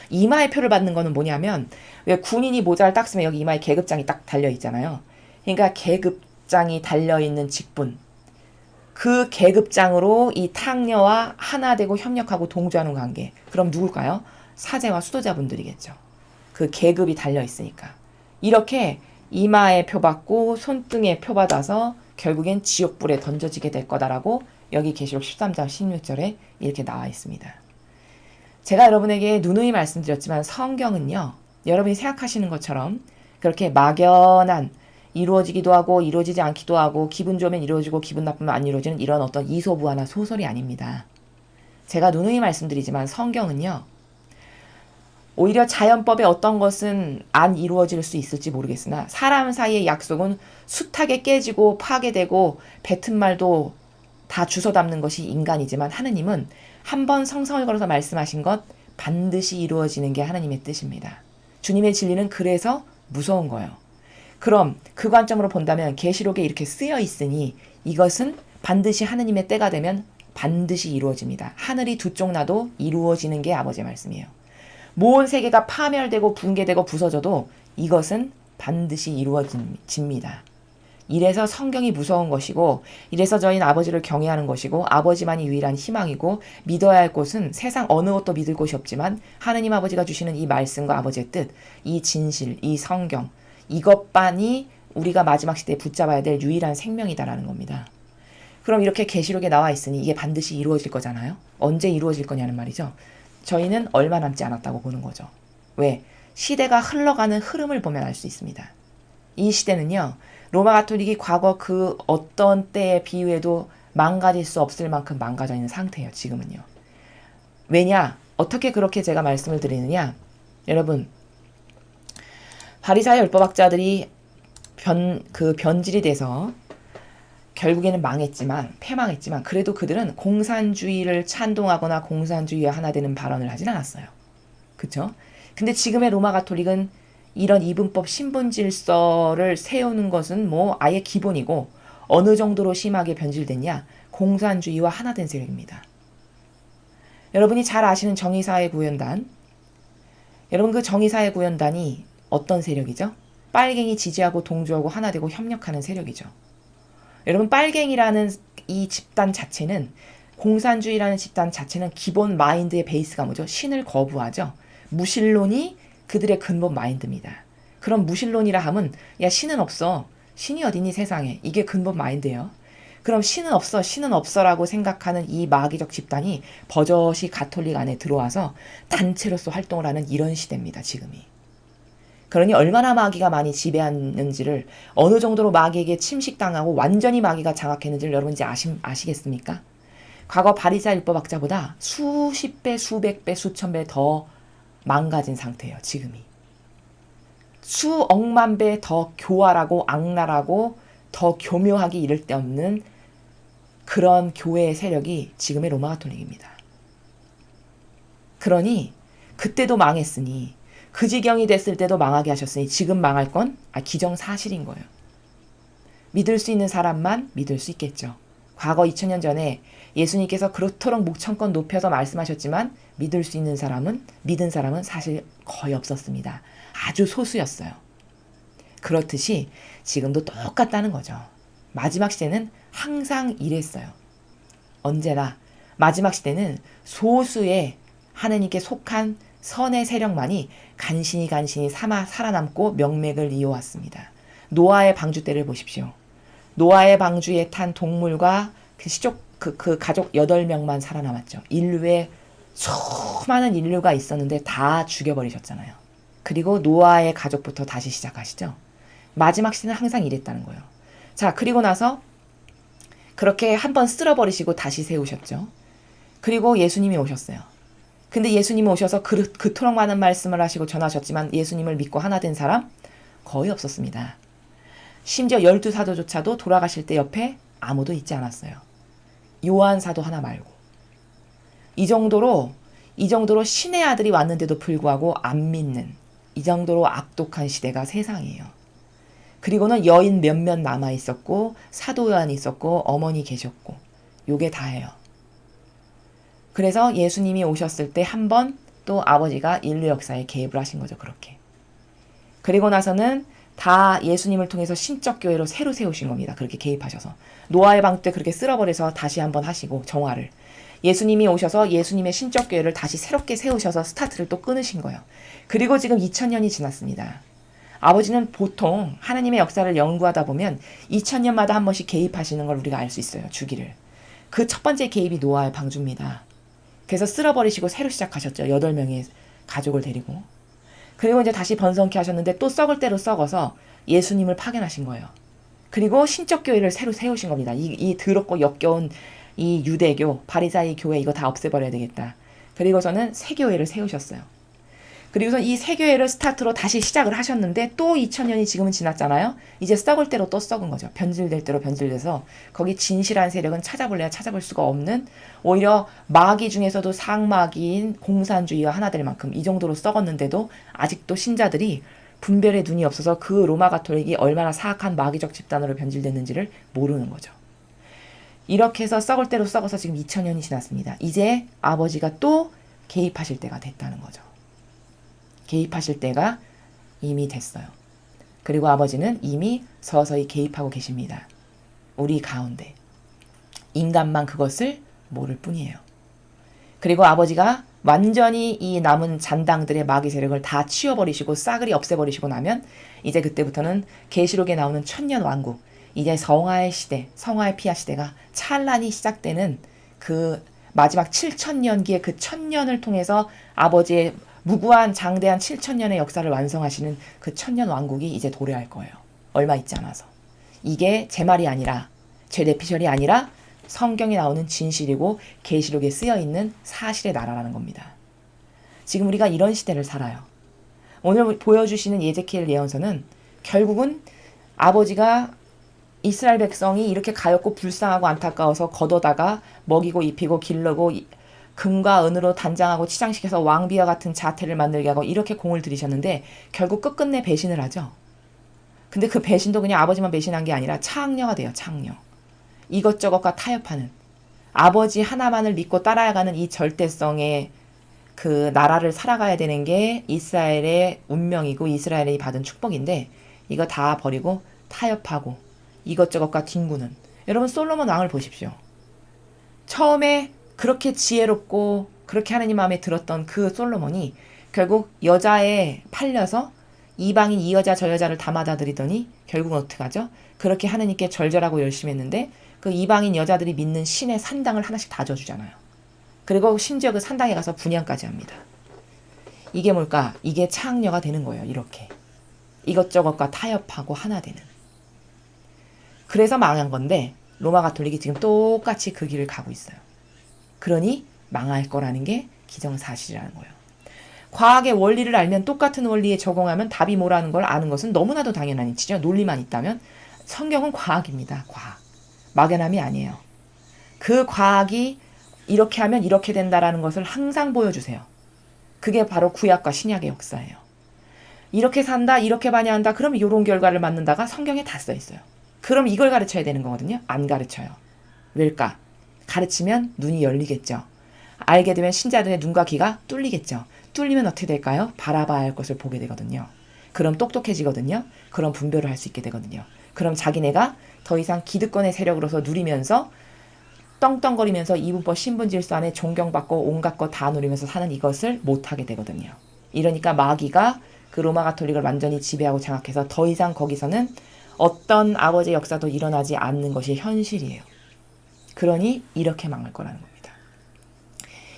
이마의 표를 받는 거는 뭐냐면, 왜 군인이 모자를 딱 쓰면 여기 이마에 계급장이 딱 달려있잖아요. 그러니까 계급장이 달려있는 직분. 그 계급장으로 이 탕녀와 하나 되고 협력하고 동조하는 관계. 그럼 누굴까요? 사제와 수도자분들이겠죠. 그 계급이 달려있으니까. 이렇게 이마에 표 받고 손등에 표 받아서 결국엔 지옥불에 던져지게 될 거다라고 여기 계시록 13장 16절에 이렇게 나와 있습니다. 제가 여러분에게 누누이 말씀드렸지만 성경은요, 여러분이 생각하시는 것처럼 그렇게 막연한 이루어지기도 하고 이루어지지 않기도 하고 기분 좋으면 이루어지고 기분 나쁘면 안 이루어지는 이런 어떤 이소부화나 소설이 아닙니다. 제가 누누이 말씀드리지만 성경은요, 오히려 자연법의 어떤 것은 안 이루어질 수 있을지 모르겠으나 사람 사이의 약속은 숱하게 깨지고 파괴되고 뱉은 말도 다 주워 담는 것이 인간이지만 하느님은 한 번 성성을 걸어서 말씀하신 것 반드시 이루어지는 게 하나님의 뜻입니다. 주님의 진리는 그래서 무서운 거예요. 그럼 그 관점으로 본다면 계시록에 이렇게 쓰여 있으니 이것은 반드시 하느님의 때가 되면 반드시 이루어집니다. 하늘이 두 쪽 나도 이루어지는 게 아버지의 말씀이에요. 모든 세계가 파멸되고 붕괴되고 부서져도 이것은 반드시 이루어집니다. 이래서 성경이 무서운 것이고, 이래서 저희는 아버지를 경외하는 것이고, 아버지만이 유일한 희망이고, 믿어야 할 곳은 세상 어느 것도 믿을 곳이 없지만 하느님 아버지가 주시는 이 말씀과 아버지의 뜻, 이 진실, 이 성경, 이것만이 우리가 마지막 시대에 붙잡아야 될 유일한 생명이다라는 겁니다. 그럼 이렇게 계시록에 나와 있으니 이게 반드시 이루어질 거잖아요. 언제 이루어질 거냐는 말이죠. 저희는 얼마 남지 않았다고 보는 거죠. 왜? 시대가 흘러가는 흐름을 보면 알 수 있습니다. 이 시대는요, 로마 가톨릭이 과거 그 어떤 때에 비유해도 망가질 수 없을 만큼 망가져 있는 상태예요. 지금은요. 왜냐? 어떻게 그렇게 제가 말씀을 드리느냐? 여러분, 바리사의 율법학자들이 변질이 돼서 결국에는 패망했지만 그래도 그들은 공산주의를 찬동하거나 공산주의와 하나 되는 발언을 하진 않았어요. 그쵸? 근데 지금의 로마 가톨릭은 이런 이분법 신분 질서를 세우는 것은 뭐 아예 기본이고, 어느 정도로 심하게 변질됐냐? 공산주의와 하나 된 세력입니다. 여러분이 잘 아시는 정의사회구현단, 여러분 그 정의사회구현단이 어떤 세력이죠? 빨갱이 지지하고 동조하고 하나 되고 협력하는 세력이죠. 여러분, 빨갱이라는 이 집단 자체는, 공산주의라는 집단 자체는 기본 마인드의 베이스가 뭐죠? 신을 거부하죠. 무신론이 그들의 근본 마인드입니다. 그럼 무신론이라 하면 야, 신은 없어. 신이 어디니 세상에. 이게 근본 마인드예요. 그럼 신은 없어라고 생각하는 이 마귀적 집단이 버젓이 가톨릭 안에 들어와서 단체로서 활동을 하는 이런 시대입니다. 지금이. 그러니 얼마나 마귀가 많이 지배하는지를, 어느 정도로 마귀에게 침식당하고 완전히 마귀가 장악했는지를 여러분 이제 아시겠습니까? 과거 바리사 율법학자보다 수십 배, 수백 배, 수천 배 더 망가진 상태예요. 지금이. 수억만 배 더 교활하고 악랄하고 더 교묘하기 이를 데 없는 그런 교회의 세력이 지금의 로마 가톨릭입니다. 그러니 그때도 망했으니, 그 지경이 됐을 때도 망하게 하셨으니 지금 망할 건 기정사실인 거예요. 믿을 수 있는 사람만 믿을 수 있겠죠. 과거 2000년 전에 예수님께서 그렇도록 목청껏 높여서 말씀하셨지만 믿은 사람은 사실 거의 없었습니다. 아주 소수였어요. 그렇듯이 지금도 똑같다는 거죠. 마지막 시대는 항상 이랬어요. 언제나 마지막 시대는 소수의 하느님께 속한 선의 세력만이 간신히 살아남고 명맥을 이어왔습니다. 노아의 방주 때를 보십시오. 노아의 방주에 탄 동물과 그 가족 8명만 살아남았죠. 인류에 수많은 인류가 있었는데 다 죽여버리셨잖아요. 그리고 노아의 가족부터 다시 시작하시죠. 마지막 시대는 항상 이랬다는 거예요. 자, 그리고 나서 그렇게 한번 쓸어버리시고 다시 세우셨죠. 그리고 예수님이 오셨어요. 근데 예수님이 오셔서 그토록 많은 말씀을 하시고 전하셨지만 예수님을 믿고 하나 된 사람 거의 없었습니다. 심지어 12사도조차도 돌아가실 때 옆에 아무도 있지 않았어요. 요한 사도 하나 말고. 이 정도로 신의 아들이 왔는데도 불구하고 안 믿는, 이 정도로 악독한 시대가 세상이에요. 그리고는 여인 몇몇 남아 있었고, 사도 요한이 있었고, 어머니 계셨고, 요게 다예요. 그래서 예수님이 오셨을 때 한 번 또 아버지가 인류 역사에 개입을 하신 거죠. 그렇게. 그리고 나서는 다 예수님을 통해서 신적 교회로 새로 세우신 겁니다. 그렇게 개입하셔서. 노아의 방주 때 그렇게 쓸어버려서 다시 한번 하시고, 정화를. 예수님이 오셔서 예수님의 신적 교회를 다시 새롭게 세우셔서 스타트를 또 끊으신 거예요. 그리고 지금 2000년이 지났습니다. 아버지는 보통 하나님의 역사를 연구하다 보면 2000년마다 한 번씩 개입하시는 걸 우리가 알 수 있어요. 주기를. 그 첫 번째 개입이 노아의 방주입니다. 그래서 쓸어버리시고 새로 시작하셨죠. 8명의 가족을 데리고. 그리고 이제 다시 번성케 하셨는데 또 썩을 대로 썩어서 예수님을 파견하신 거예요. 그리고 신적 교회를 새로 세우신 겁니다. 이 더럽고 역겨운 이 유대교, 바리사이 교회 이거 다 없애버려야 되겠다. 그리고서는 새 교회를 세우셨어요. 그리고서 이 세교회를 스타트로 다시 시작을 하셨는데 또 2000년이 지금은 지났잖아요. 이제 썩을 대로 또 썩은 거죠. 변질될 대로 변질돼서 거기 진실한 세력은 찾아볼래야 찾아볼 수가 없는, 오히려 마귀 중에서도 상마귀인 공산주의와 하나 될 만큼 이 정도로 썩었는데도 아직도 신자들이 분별의 눈이 없어서 그 로마 가톨릭이 얼마나 사악한 마귀적 집단으로 변질됐는지를 모르는 거죠. 이렇게 해서 썩을 대로 썩어서 지금 2000년이 지났습니다. 이제 아버지가 또 개입하실 때가 됐다는 거죠. 개입하실 때가 이미 됐어요. 그리고 아버지는 이미 서서히 개입하고 계십니다. 우리 가운데. 인간만 그것을 모를 뿐이에요. 그리고 아버지가 완전히 이 남은 잔당들의 마귀 세력을 다 치워버리시고 싸그리 없애버리시고 나면 이제 그때부터는 계시록에 나오는 천년 왕국, 이제 성화의 시대, 성화의 피아 시대가 찬란히 시작되는 그 마지막 7000년기의 그 1000년을 통해서 아버지의 무구한 장대한 7000년의 역사를 완성하시는 그 천년 왕국이 이제 도래할 거예요. 얼마 있지 않아서. 이게 제 말이 아니라, 제 내피셜이 아니라 성경에 나오는 진실이고 계시록에 쓰여있는 사실의 나라라는 겁니다. 지금 우리가 이런 시대를 살아요. 오늘 보여주시는 예제키엘 예언서는 결국은 아버지가 이스라엘 백성이 이렇게 가엾고 불쌍하고 안타까워서 걷어다가 먹이고 입히고 기르고 금과 은으로 단장하고 치장시켜서 왕비와 같은 자태를 만들게 하고 이렇게 공을 들이셨는데 결국 끝끝내 배신을 하죠. 근데 그 배신도 그냥 아버지만 배신한 게 아니라 창녀가 돼요. 창녀. 이것저것과 타협하는, 아버지 하나만을 믿고 따라가는 이 절대성의 그 나라를 살아가야 되는 게 이스라엘의 운명이고 이스라엘이 받은 축복인데, 이거 다 버리고 타협하고 이것저것과 뒹구는, 여러분 솔로몬 왕을 보십시오. 처음에 그렇게 지혜롭고 그렇게 하나님 마음에 들었던 그 솔로몬이 결국 여자에 팔려서 이방인 이 여자 저 여자를 다 맞아들이더니 결국은 어떻게 하죠? 그렇게 하나님께 절절하고 열심히 했는데 그 이방인 여자들이 믿는 신의 산당을 하나씩 다 줘주잖아요. 그리고 심지어 그 산당에 가서 분양까지 합니다. 이게 뭘까? 이게 창녀가 되는 거예요. 이렇게. 이것저것과 타협하고 하나 되는. 그래서 망한 건데 로마 가톨릭이 지금 똑같이 그 길을 가고 있어요. 그러니 망할 거라는 게 기정사실이라는 거예요. 과학의 원리를 알면 똑같은 원리에 적용하면 답이 뭐라는 걸 아는 것은 너무나도 당연한 이치죠. 논리만 있다면. 성경은 과학입니다. 과학. 막연함이 아니에요. 그 과학이 이렇게 하면 이렇게 된다라는 것을 항상 보여주세요. 그게 바로 구약과 신약의 역사예요. 이렇게 산다, 이렇게 반야한다, 그럼 이런 결과를 맞는다가 성경에 다 써 있어요. 그럼 이걸 가르쳐야 되는 거거든요. 안 가르쳐요. 왜일까? 가르치면 눈이 열리겠죠. 알게 되면 신자들의 눈과 귀가 뚫리겠죠. 뚫리면 어떻게 될까요? 바라봐야 할 것을 보게 되거든요. 그럼 똑똑해지거든요. 그럼 분별을 할 수 있게 되거든요. 그럼 자기네가 더 이상 기득권의 세력으로서 누리면서 떵떵거리면서 이분법 신분질서 안에 존경받고 온갖 것 다 누리면서 사는 이것을 못하게 되거든요. 이러니까 마귀가 그 로마 가톨릭을 완전히 지배하고 장악해서 더 이상 거기서는 어떤 아버지의 역사도 일어나지 않는 것이 현실이에요. 그러니 이렇게 망할 거라는 겁니다.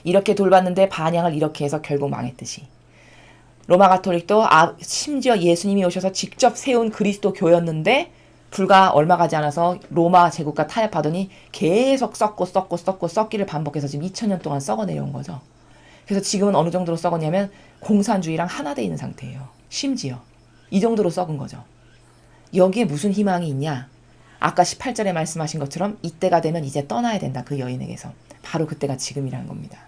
이렇게 돌봤는데 반향을 이렇게 해서 결국 망했듯이 로마 가톨릭도 심지어 예수님이 오셔서 직접 세운 그리스도 교였는데 불과 얼마 가지 않아서 로마 제국과 타협하더니 계속 썩기를 반복해서 지금 2000년 동안 썩어 내려온 거죠. 그래서 지금은 어느 정도로 썩었냐면 공산주의랑 하나 돼 있는 상태예요. 심지어 이 정도로 썩은 거죠. 여기에 무슨 희망이 있냐? 아까 18절에 말씀하신 것처럼 이때가 되면 이제 떠나야 된다. 그 여인에게서. 바로 그때가 지금이라는 겁니다.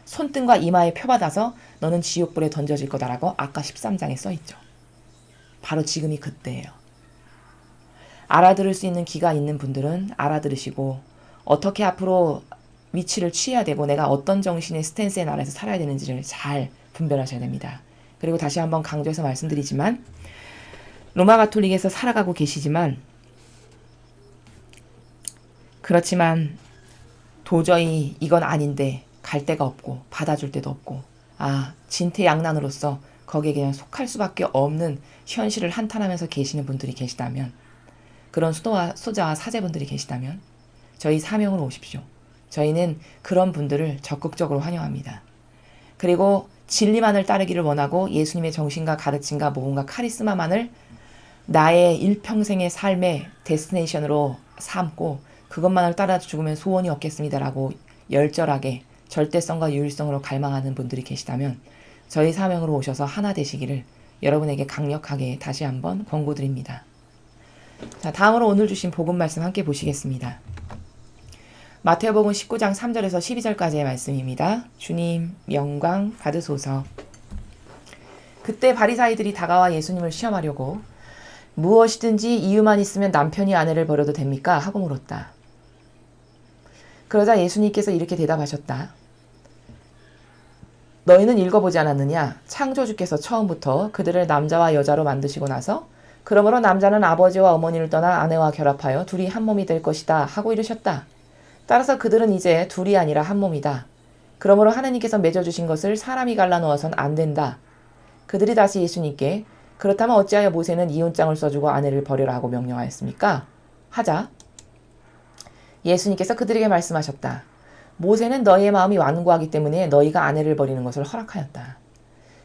손등과 이마에 표받아서 너는 지옥불에 던져질 거다라고 아까 13장에 써있죠. 바로 지금이 그때예요. 알아들을 수 있는 귀가 있는 분들은 알아들으시고 어떻게 앞으로 위치를 취해야 되고 내가 어떤 정신의 스탠스의 나라에서 살아야 되는지를 잘 분별하셔야 됩니다. 그리고 다시 한번 강조해서 말씀드리지만 로마 가톨릭에서 살아가고 계시지만 그렇지만 도저히 이건 아닌데 갈 데가 없고 받아줄 데도 없고 진퇴양난으로서 거기에 그냥 속할 수밖에 없는 현실을 한탄하면서 계시는 분들이 계시다면 그런 소자와 사제분들이 계시다면 저희 사명으로 오십시오. 저희는 그런 분들을 적극적으로 환영합니다. 그리고 진리만을 따르기를 원하고 예수님의 정신과 가르침과 모험과 카리스마만을 나의 일평생의 삶의 데스티네이션으로 삼고 그것만을 따라 죽으면 소원이 없겠습니다라고 열절하게 절대성과 유일성으로 갈망하는 분들이 계시다면 저희 사명으로 오셔서 하나 되시기를 여러분에게 강력하게 다시 한번 권고드립니다. 자, 다음으로 오늘 주신 복음 말씀 함께 보시겠습니다. 마태복음 19장 3절에서 12절까지의 말씀입니다. 주님 영광 받으소서. 그때 바리사이들이 다가와 예수님을 시험하려고 무엇이든지 이유만 있으면 남편이 아내를 버려도 됩니까? 하고 물었다. 그러자 예수님께서 이렇게 대답하셨다. 너희는 읽어보지 않았느냐? 창조주께서 처음부터 그들을 남자와 여자로 만드시고 나서 그러므로 남자는 아버지와 어머니를 떠나 아내와 결합하여 둘이 한 몸이 될 것이다 하고 이르셨다. 따라서 그들은 이제 둘이 아니라 한 몸이다. 그러므로 하나님께서 맺어주신 것을 사람이 갈라놓아선 안 된다. 그들이 다시 예수님께 그렇다면 어찌하여 모세는 이혼장을 써주고 아내를 버리라 하고 명령하였습니까? 하자 예수님께서 그들에게 말씀하셨다. 모세는 너희의 마음이 완고하기 때문에 너희가 아내를 버리는 것을 허락하였다.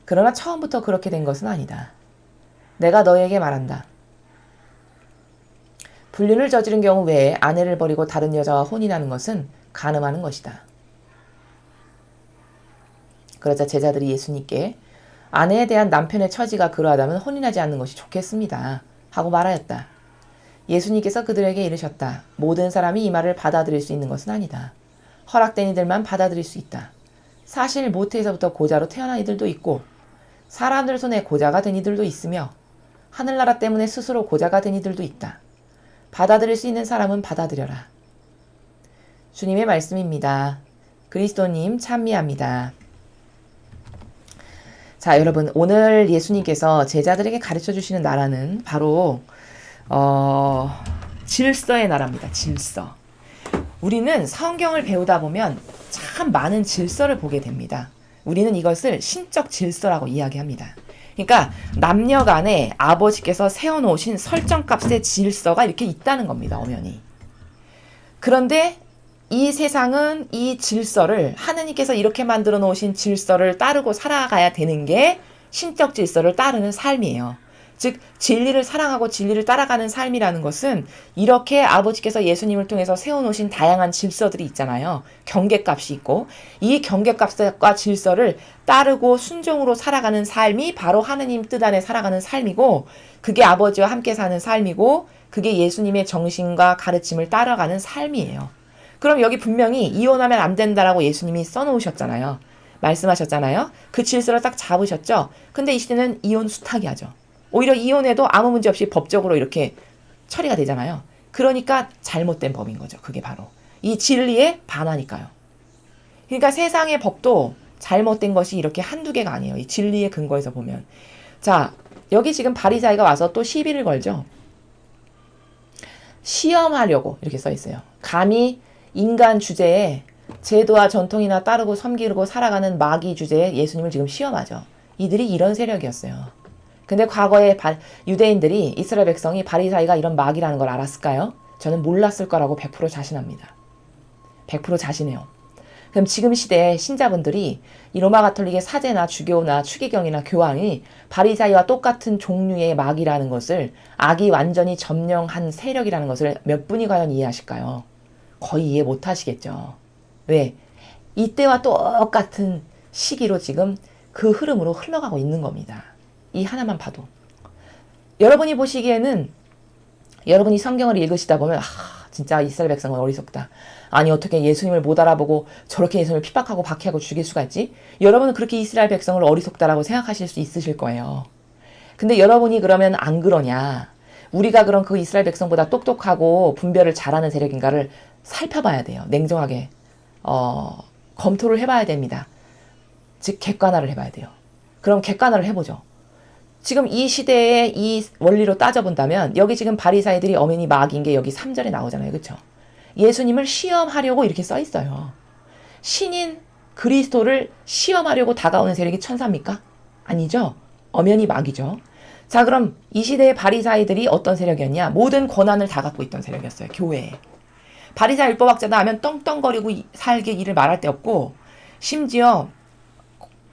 그러나 처음부터 그렇게 된 것은 아니다. 내가 너희에게 말한다. 불륜을 저지른 경우 외에 아내를 버리고 다른 여자와 혼인하는 것은 간음하는 것이다. 그러자 제자들이 예수님께 아내에 대한 남편의 처지가 그러하다면 혼인하지 않는 것이 좋겠습니다. 하고 말하였다. 예수님께서 그들에게 이르셨다. 모든 사람이 이 말을 받아들일 수 있는 것은 아니다. 허락된 이들만 받아들일 수 있다. 사실 모태에서부터 고자로 태어난 이들도 있고 사람들 손에 고자가 된 이들도 있으며 하늘나라 때문에 스스로 고자가 된 이들도 있다. 받아들일 수 있는 사람은 받아들여라. 주님의 말씀입니다. 그리스도님 참미합니다. 자, 여러분 오늘 예수님께서 제자들에게 가르쳐 주시는 나라는 바로 질서의 나라입니다. 질서. 우리는 성경을 배우다 보면 참 많은 질서를 보게 됩니다. 우리는 이것을 신적 질서라고 이야기합니다. 그러니까 남녀 간에 아버지께서 세워놓으신 설정값의 질서가 이렇게 있다는 겁니다. 엄연히. 그런데 이 세상은 이 질서를 하느님께서 이렇게 만들어 놓으신 질서를 따르고 살아가야 되는 게 신적 질서를 따르는 삶이에요. 즉 진리를 사랑하고 진리를 따라가는 삶이라는 것은 이렇게 아버지께서 예수님을 통해서 세워놓으신 다양한 질서들이 있잖아요. 경계값이 있고 이 경계값과 질서를 따르고 순종으로 살아가는 삶이 바로 하느님 뜻 안에 살아가는 삶이고 그게 아버지와 함께 사는 삶이고 그게 예수님의 정신과 가르침을 따라가는 삶이에요. 그럼 여기 분명히 이혼하면 안 된다라고 예수님이 써놓으셨잖아요. 말씀하셨잖아요. 그 질서를 딱 잡으셨죠. 근데 이 시대는 이혼 수탁이 하죠. 오히려 이혼해도 아무 문제 없이 법적으로 이렇게 처리가 되잖아요. 그러니까 잘못된 법인 거죠. 그게 바로. 이 진리에 반하니까요. 그러니까 세상의 법도 잘못된 것이 이렇게 한두 개가 아니에요. 이 진리의 근거에서 보면. 자, 여기 지금 바리사이가 와서 또 시비를 걸죠. 시험하려고 이렇게 써 있어요. 감히 인간 주제에 제도와 전통이나 따르고 섬기고 살아가는 마귀 주제에 예수님을 지금 시험하죠. 이들이 이런 세력이었어요. 근데 과거에 유대인들이 이스라엘 백성이 바리사이가 이런 마귀라는 걸 알았을까요? 저는 몰랐을 거라고 100% 자신합니다. 100% 자신해요. 그럼 지금 시대에 신자분들이 이 로마 가톨릭의 사제나 주교나 추기경이나 교황이 바리사이와 똑같은 종류의 마귀라는 것을 악이 완전히 점령한 세력이라는 것을 몇 분이 과연 이해하실까요? 거의 이해 못 하시겠죠. 왜? 이때와 똑같은 시기로 지금 그 흐름으로 흘러가고 있는 겁니다. 이 하나만 봐도. 여러분이 보시기에는 여러분이 성경을 읽으시다 보면 진짜 이스라엘 백성은 어리석다. 아니 어떻게 예수님을 못 알아보고 저렇게 예수님을 핍박하고 박해하고 죽일 수가 있지? 여러분은 그렇게 이스라엘 백성을 어리석다라고 생각하실 수 있으실 거예요. 근데 여러분이 그러면 안 그러냐? 우리가 그럼 그 이스라엘 백성보다 똑똑하고 분별을 잘하는 세력인가를 살펴봐야 돼요. 냉정하게 검토를 해봐야 됩니다. 즉 객관화를 해봐야 돼요. 그럼 객관화를 해보죠. 지금 이 시대의 이 원리로 따져본다면 여기 지금 바리사이들이 엄연히 마귀인 게 여기 3절에 나오잖아요. 그렇죠? 예수님을 시험하려고 이렇게 써 있어요. 신인 그리스도를 시험하려고 다가오는 세력이 천사입니까? 아니죠. 엄연히 마귀죠. 자, 그럼 이 시대의 바리사이들이 어떤 세력이었냐? 모든 권한을 다 갖고 있던 세력이었어요. 교회에. 바리사 율법학자다 하면 떵떵거리고 살게 일을 말할 데 없고 심지어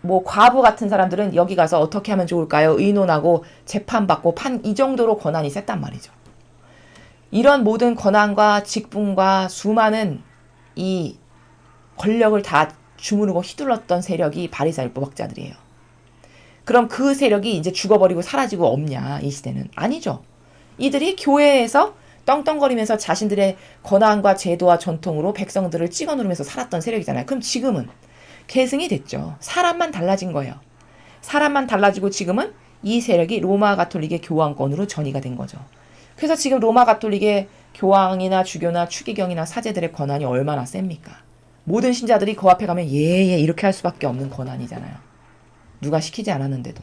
뭐 과부 같은 사람들은 여기 가서 어떻게 하면 좋을까요? 의논하고 재판받고 이 정도로 권한이 셌단 말이죠. 이런 모든 권한과 직분과 수많은 이 권력을 다 주무르고 휘둘렀던 세력이 바리사 율법학자들이에요. 그럼 그 세력이 이제 죽어버리고 사라지고 없냐, 이 시대는? 아니죠. 이들이 교회에서 떵떵거리면서 자신들의 권한과 제도와 전통으로 백성들을 찍어 누르면서 살았던 세력이잖아요. 그럼 지금은 계승이 됐죠. 사람만 달라진 거예요. 사람만 달라지고 지금은 이 세력이 로마 가톨릭의 교황권으로 전이가 된 거죠. 그래서 지금 로마 가톨릭의 교황이나 주교나 추기경이나 사제들의 권한이 얼마나 셉니까? 모든 신자들이 그 앞에 가면 예예 이렇게 할 수밖에 없는 권한이잖아요. 누가 시키지 않았는데도.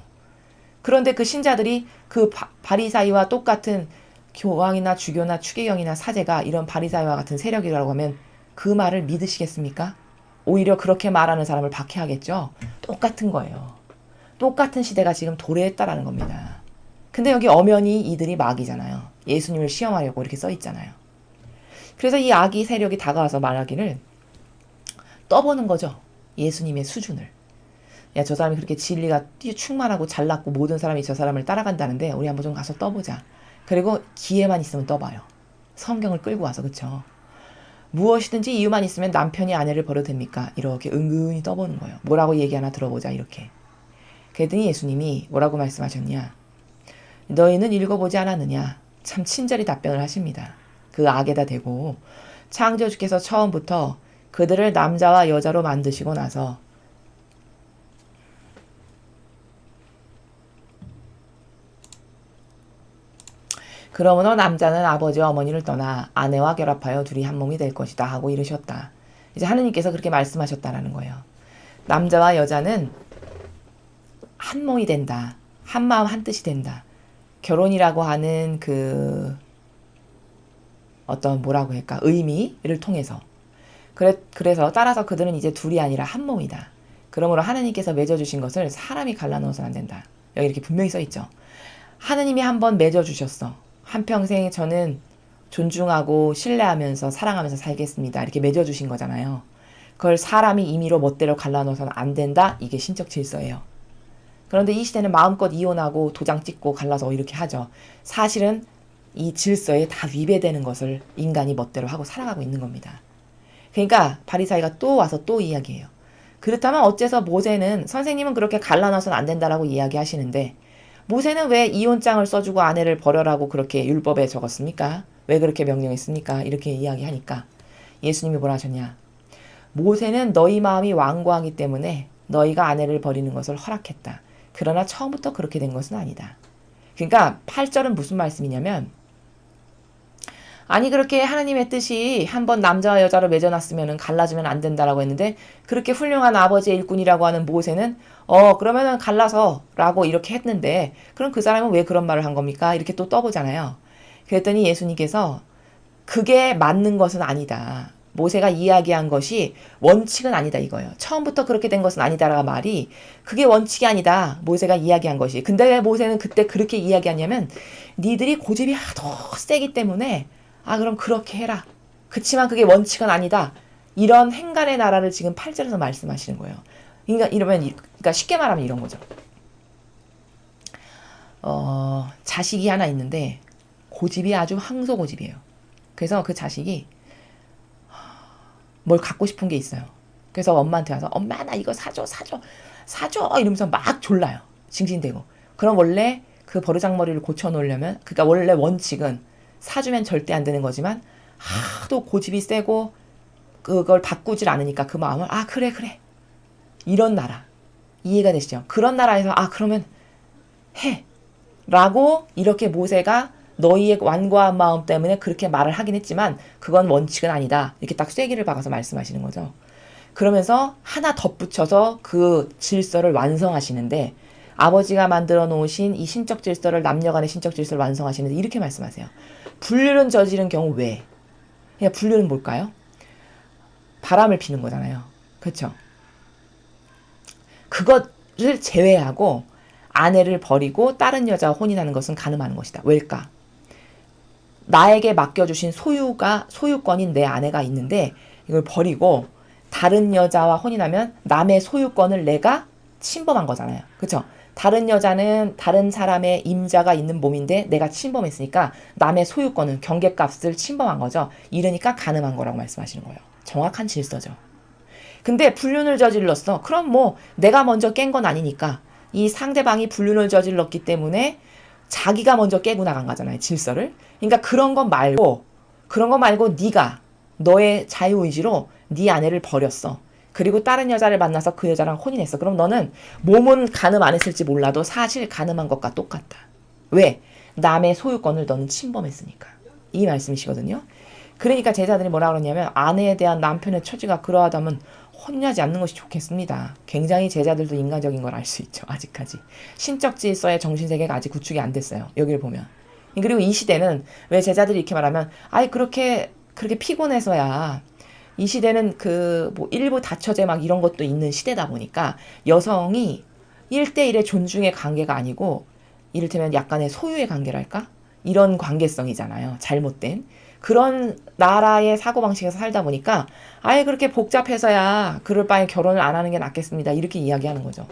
그런데 그 신자들이 그 바리사이와 똑같은 교황이나 주교나 추기경이나 사제가 이런 바리사이와 같은 세력이라고 하면 그 말을 믿으시겠습니까? 오히려 그렇게 말하는 사람을 박해하겠죠. 똑같은 거예요. 똑같은 시대가 지금 도래했다라는 겁니다. 근데 여기 엄연히 이들이 마귀잖아요. 예수님을 시험하려고 이렇게 써 있잖아요. 그래서 이 악이 세력이 다가와서 말하기를 떠보는 거죠. 예수님의 수준을. 야, 저 사람이 그렇게 진리가 충만하고 잘났고 모든 사람이 저 사람을 따라간다는데 우리 한번 좀 가서 떠보자. 그리고 기회만 있으면 떠봐요. 성경을 끌고 와서. 그쵸? 무엇이든지 이유만 있으면 남편이 아내를 버려도 됩니까? 이렇게 은근히 떠보는 거예요. 뭐라고 얘기하나 들어보자 이렇게. 그랬더니 예수님이 뭐라고 말씀하셨냐. 너희는 읽어보지 않았느냐. 참 친절히 답변을 하십니다. 그 악에다 대고 창조주께서 처음부터 그들을 남자와 여자로 만드시고 나서 그러므로 남자는 아버지와 어머니를 떠나 아내와 결합하여 둘이 한 몸이 될 것이다 하고 이르셨다. 이제 하느님께서 그렇게 말씀하셨다라는 거예요. 남자와 여자는 한 몸이 된다. 한 마음 한 뜻이 된다. 결혼이라고 하는 그 어떤 뭐라고 할까 의미를 통해서 그래서 따라서 그들은 이제 둘이 아니라 한 몸이다. 그러므로 하느님께서 맺어주신 것을 사람이 갈라놓아서는 안 된다. 여기 이렇게 분명히 써있죠. 하느님이 한번 맺어주셨어. 한평생 저는 존중하고 신뢰하면서 사랑하면서 살겠습니다. 이렇게 맺어주신 거잖아요. 그걸 사람이 임의로 멋대로 갈라놓아서는 안 된다. 이게 신적 질서예요. 그런데 이 시대는 마음껏 이혼하고 도장 찍고 갈라서 이렇게 하죠. 사실은 이 질서에 다 위배되는 것을 인간이 멋대로 하고 살아가고 있는 겁니다. 그러니까 바리사이가 또 와서 또 이야기해요. 그렇다면 어째서 모세는 선생님은 그렇게 갈라놔서는 안 된다라고 이야기하시는데 모세는 왜 이혼장을 써주고 아내를 버려라고 그렇게 율법에 적었습니까? 왜 그렇게 명령했습니까? 이렇게 이야기하니까 예수님이 뭐라 하셨냐. 모세는 너희 마음이 완고하기 때문에 너희가 아내를 버리는 것을 허락했다. 그러나 처음부터 그렇게 된 것은 아니다. 그러니까 8절은 무슨 말씀이냐면 아니 그렇게 하나님의 뜻이 한번 남자와 여자로 맺어놨으면 갈라지면 안 된다라고 했는데 그렇게 훌륭한 아버지의 일꾼이라고 하는 모세는 그러면은 갈라서라고 이렇게 했는데 그럼 그 사람은 왜 그런 말을 한 겁니까? 이렇게 또 떠보잖아요. 그랬더니 예수님께서 그게 맞는 것은 아니다. 모세가 이야기한 것이 원칙은 아니다 이거예요. 처음부터 그렇게 된 것은 아니다라는 말이 그게 원칙이 아니다. 모세가 이야기한 것이. 근데 왜 모세는 그때 그렇게 이야기하냐면 니들이 고집이 하도 세기 때문에 그럼 그렇게 해라. 그치만 그게 원칙은 아니다. 이런 행간의 나라를 지금 8절에서 말씀하시는 거예요. 그러니까 쉽게 말하면 이런 거죠. 자식이 하나 있는데 고집이 아주 항소 고집이에요. 그래서 그 자식이 뭘 갖고 싶은 게 있어요. 그래서 엄마한테 와서 엄마 나 이거 사줘 이러면서 막 졸라요. 징징대고. 그럼 원래 그 버르장머리를 고쳐놓으려면 그러니까 원래 원칙은 사주면 절대 안 되는 거지만 하도 고집이 세고 그걸 바꾸질 않으니까 그 마음을 그래 이런 나라 이해가 되시죠? 그런 나라에서 그러면 해 라고 이렇게 모세가 너희의 완고한 마음 때문에 그렇게 말을 하긴 했지만 그건 원칙은 아니다. 이렇게 딱 쐐기를 박아서 말씀하시는 거죠. 그러면서 하나 덧붙여서 그 질서를 완성하시는데 아버지가 만들어 놓으신 이 신적 질서를 남녀간의 신적 질서를 완성하시는데 이렇게 말씀하세요. 불륜은 저지른 경우 왜? 그냥 불륜은 뭘까요? 바람을 피는 거잖아요. 그렇죠? 그것을 제외하고 아내를 버리고 다른 여자와 혼인하는 것은 가늠하는 것이다. 왜일까? 나에게 맡겨주신 소유권인 내 아내가 있는데 이걸 버리고 다른 여자와 혼인하면 남의 소유권을 내가 침범한 거잖아요. 그렇죠? 다른 여자는 다른 사람의 임자가 있는 몸인데 내가 침범했으니까 남의 소유권은 경계값을 침범한 거죠. 이러니까 가늠한 거라고 말씀하시는 거예요. 정확한 질서죠. 근데 불륜을 저질렀어. 그럼 뭐 내가 먼저 깬 건 아니니까 이 상대방이 불륜을 저질렀기 때문에 자기가 먼저 깨고 나간 거잖아요. 질서를. 그러니까 그런 거 말고 네가 너의 자유의지로 네 아내를 버렸어. 그리고 다른 여자를 만나서 그 여자랑 혼인했어. 그럼 너는 몸은 간음 안 했을지 몰라도 사실 간음한 것과 똑같다. 왜? 남의 소유권을 너는 침범했으니까. 이 말씀이시거든요. 그러니까 제자들이 뭐라 그러냐면 아내에 대한 남편의 처지가 그러하다면 혼인하지 않는 것이 좋겠습니다. 굉장히 제자들도 인간적인 걸 알 수 있죠. 아직까지. 신적 질서의 정신세계가 아직 구축이 안 됐어요. 여기를 보면. 그리고 이 시대는 왜 제자들이 이렇게 말하면 아이 그렇게 피곤해서야 이 시대는 뭐 일부 다처제 막 이런 것도 있는 시대다 보니까 여성이 1대1의 존중의 관계가 아니고 이를테면 약간의 소유의 관계랄까? 이런 관계성이잖아요. 잘못된. 그런 나라의 사고방식에서 살다 보니까 아예 그렇게 복잡해서야 그럴 바에 결혼을 안 하는 게 낫겠습니다. 이렇게 이야기하는 거죠.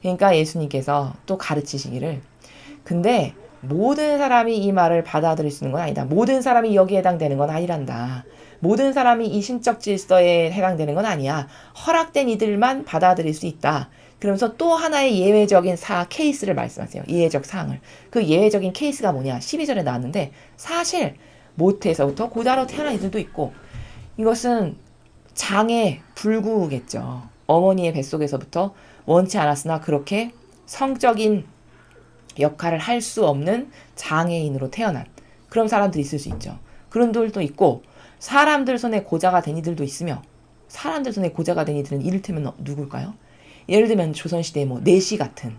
그러니까 예수님께서 또 가르치시기를 근데 모든 사람이 이 말을 받아들일 수 있는 건 아니다. 모든 사람이 여기에 해당되는 건 아니란다. 모든 사람이 이 신적 질서에 해당되는 건 아니야. 허락된 이들만 받아들일 수 있다. 그러면서 또 하나의 예외적인 케이스를 말씀하세요. 예외적 사항을. 그 예외적인 케이스가 뭐냐. 12절에 나왔는데 사실 모태에서부터 고자로 태어난 이들도 있고 이것은 장애 불구겠죠. 어머니의 뱃속에서부터 원치 않았으나 그렇게 성적인 역할을 할 수 없는 장애인으로 태어난 그런 사람들이 있을 수 있죠. 그런 분들도 있고 사람들 손에 고자가 된 이들도 있으며 사람들 손에 고자가 된 이들은 이를테면 누굴까요? 예를 들면 조선시대의 내시 같은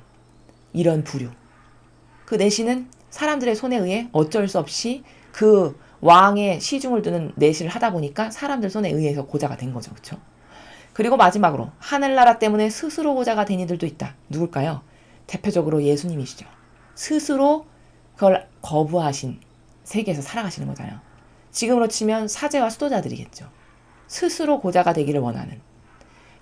이런 부류. 그 내시는 사람들의 손에 의해 어쩔 수 없이 그 왕의 시중을 두는 내시를 하다 보니까 사람들 손에 의해서 고자가 된 거죠. 그렇죠? 그리고 마지막으로 하늘나라 때문에 스스로 고자가 된 이들도 있다. 누굴까요? 대표적으로 예수님이시죠. 스스로 그걸 거부하신 세계에서 살아가시는 거잖아요. 지금으로 치면 사제와 수도자들이겠죠. 스스로 고자가 되기를 원하는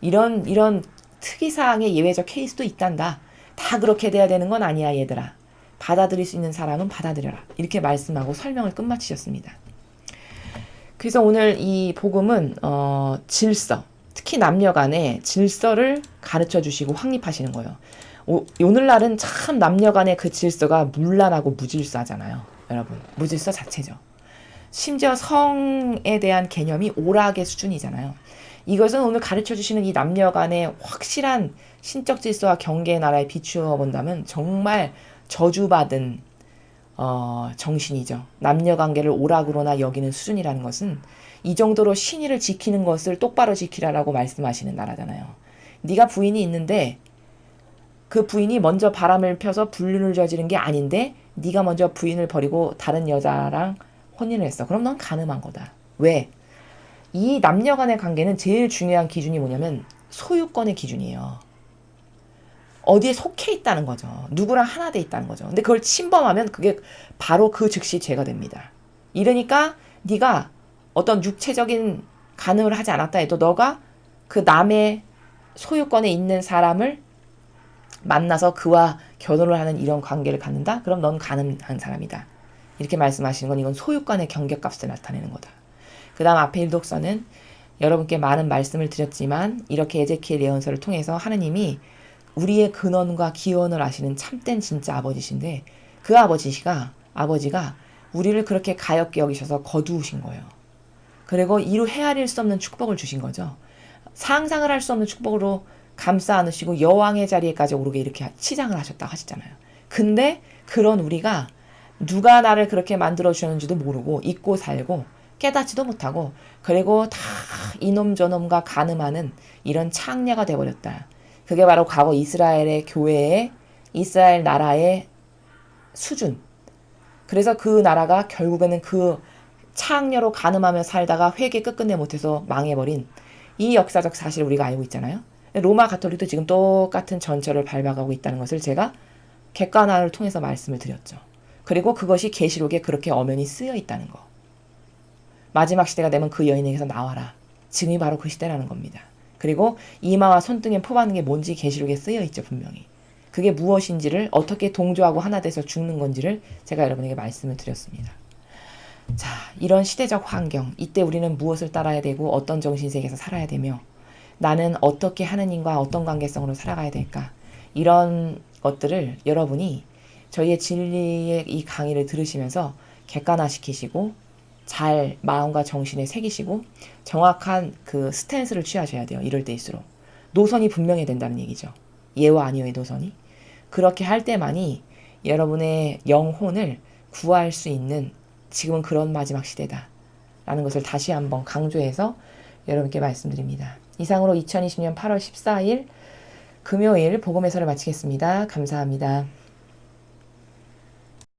이런 특이사항의 예외적 케이스도 있단다. 다 그렇게 돼야 되는 건 아니야 얘들아. 받아들일 수 있는 사람은 받아들여라. 이렇게 말씀하고 설명을 끝마치셨습니다. 그래서 오늘 이 복음은 질서, 특히 남녀 간의 질서를 가르쳐 주시고 확립하시는 거예요. 오늘날은 참 남녀 간의 그 질서가 문란하고 무질서하잖아요. 여러분, 무질서 자체죠. 심지어 성에 대한 개념이 오락의 수준이잖아요. 이것은 오늘 가르쳐 주시는 이 남녀 간의 확실한 신적 질서와 경계의 나라에 비추어 본다면 정말 저주받은 정신이죠. 남녀 관계를 오락으로나 여기는 수준이라는 것은 이 정도로 신의를 지키는 것을 똑바로 지키라라고 말씀하시는 나라잖아요. 네가 부인이 있는데 그 부인이 먼저 바람을 펴서 불륜을 저지른 게 아닌데 네가 먼저 부인을 버리고 다른 여자랑 혼인을 했어. 그럼 넌 간음한 거다. 왜? 이 남녀 간의 관계는 제일 중요한 기준이 뭐냐면 소유권의 기준이에요. 어디에 속해 있다는 거죠. 누구랑 하나 돼 있다는 거죠. 근데 그걸 침범하면 그게 바로 그 즉시 죄가 됩니다. 이러니까 네가 어떤 육체적인 간음을 하지 않았다 해도 너가 그 남의 소유권에 있는 사람을 만나서 그와 결혼을 하는 이런 관계를 갖는다? 그럼 넌 간음한 사람이다. 이렇게 말씀하시는 건 이건 소유권의 경계값을 나타내는 거다. 그 다음 앞에 일독서는 여러분께 많은 말씀을 드렸지만 이렇게 에제키엘 예언서를 통해서 하느님이 우리의 근원과 기원을 아시는 참된 진짜 아버지신데 그 아버지가 우리를 그렇게 가엾게 여기셔서 거두으신 거예요. 그리고 이루 헤아릴 수 없는 축복을 주신 거죠. 상상을 할 수 없는 축복으로 감싸 안으시고 여왕의 자리에까지 오르게 이렇게 치장을 하셨다고 하시잖아요. 근데 그런 우리가 누가 나를 그렇게 만들어 주셨는지도 모르고 잊고 살고 깨닫지도 못하고 그리고 다 이놈 저놈과 간음하는 이런 창녀가 돼버렸다. 그게 바로 과거 이스라엘의 교회의 이스라엘 나라의 수준. 그래서 그 나라가 결국에는 그 창녀로 간음하며 살다가 회개 끝끝내 못해서 망해버린 이 역사적 사실을 우리가 알고 있잖아요. 로마 가톨릭도 지금 똑같은 전철을 밟아가고 있다는 것을 제가 객관화를 통해서 말씀을 드렸죠. 그리고 그것이 계시록에 그렇게 엄연히 쓰여 있다는 거. 마지막 시대가 되면 그 여인에게서 나와라. 지금이 바로 그 시대라는 겁니다. 그리고 이마와 손등에 포하는 게 뭔지 계시록에 쓰여 있죠. 분명히. 그게 무엇인지를 어떻게 동조하고 하나 돼서 죽는 건지를 제가 여러분에게 말씀을 드렸습니다. 자, 이런 시대적 환경, 이때 우리는 무엇을 따라야 되고 어떤 정신세계에서 살아야 되며 나는 어떻게 하느님과 어떤 관계성으로 살아가야 될까? 이런 것들을 여러분이 저희의 진리의 이 강의를 들으시면서 객관화시키시고 잘 마음과 정신에 새기시고 정확한 그 스탠스를 취하셔야 돼요. 이럴 때일수록. 노선이 분명해야 된다는 얘기죠. 예와 아니오의 노선이. 그렇게 할 때만이 여러분의 영혼을 구할 수 있는 지금은 그런 마지막 시대다. 라는 것을 다시 한번 강조해서 여러분께 말씀드립니다. 이상으로 2020년 8월 14일 금요일 복음의 설을 마치겠습니다. 감사합니다.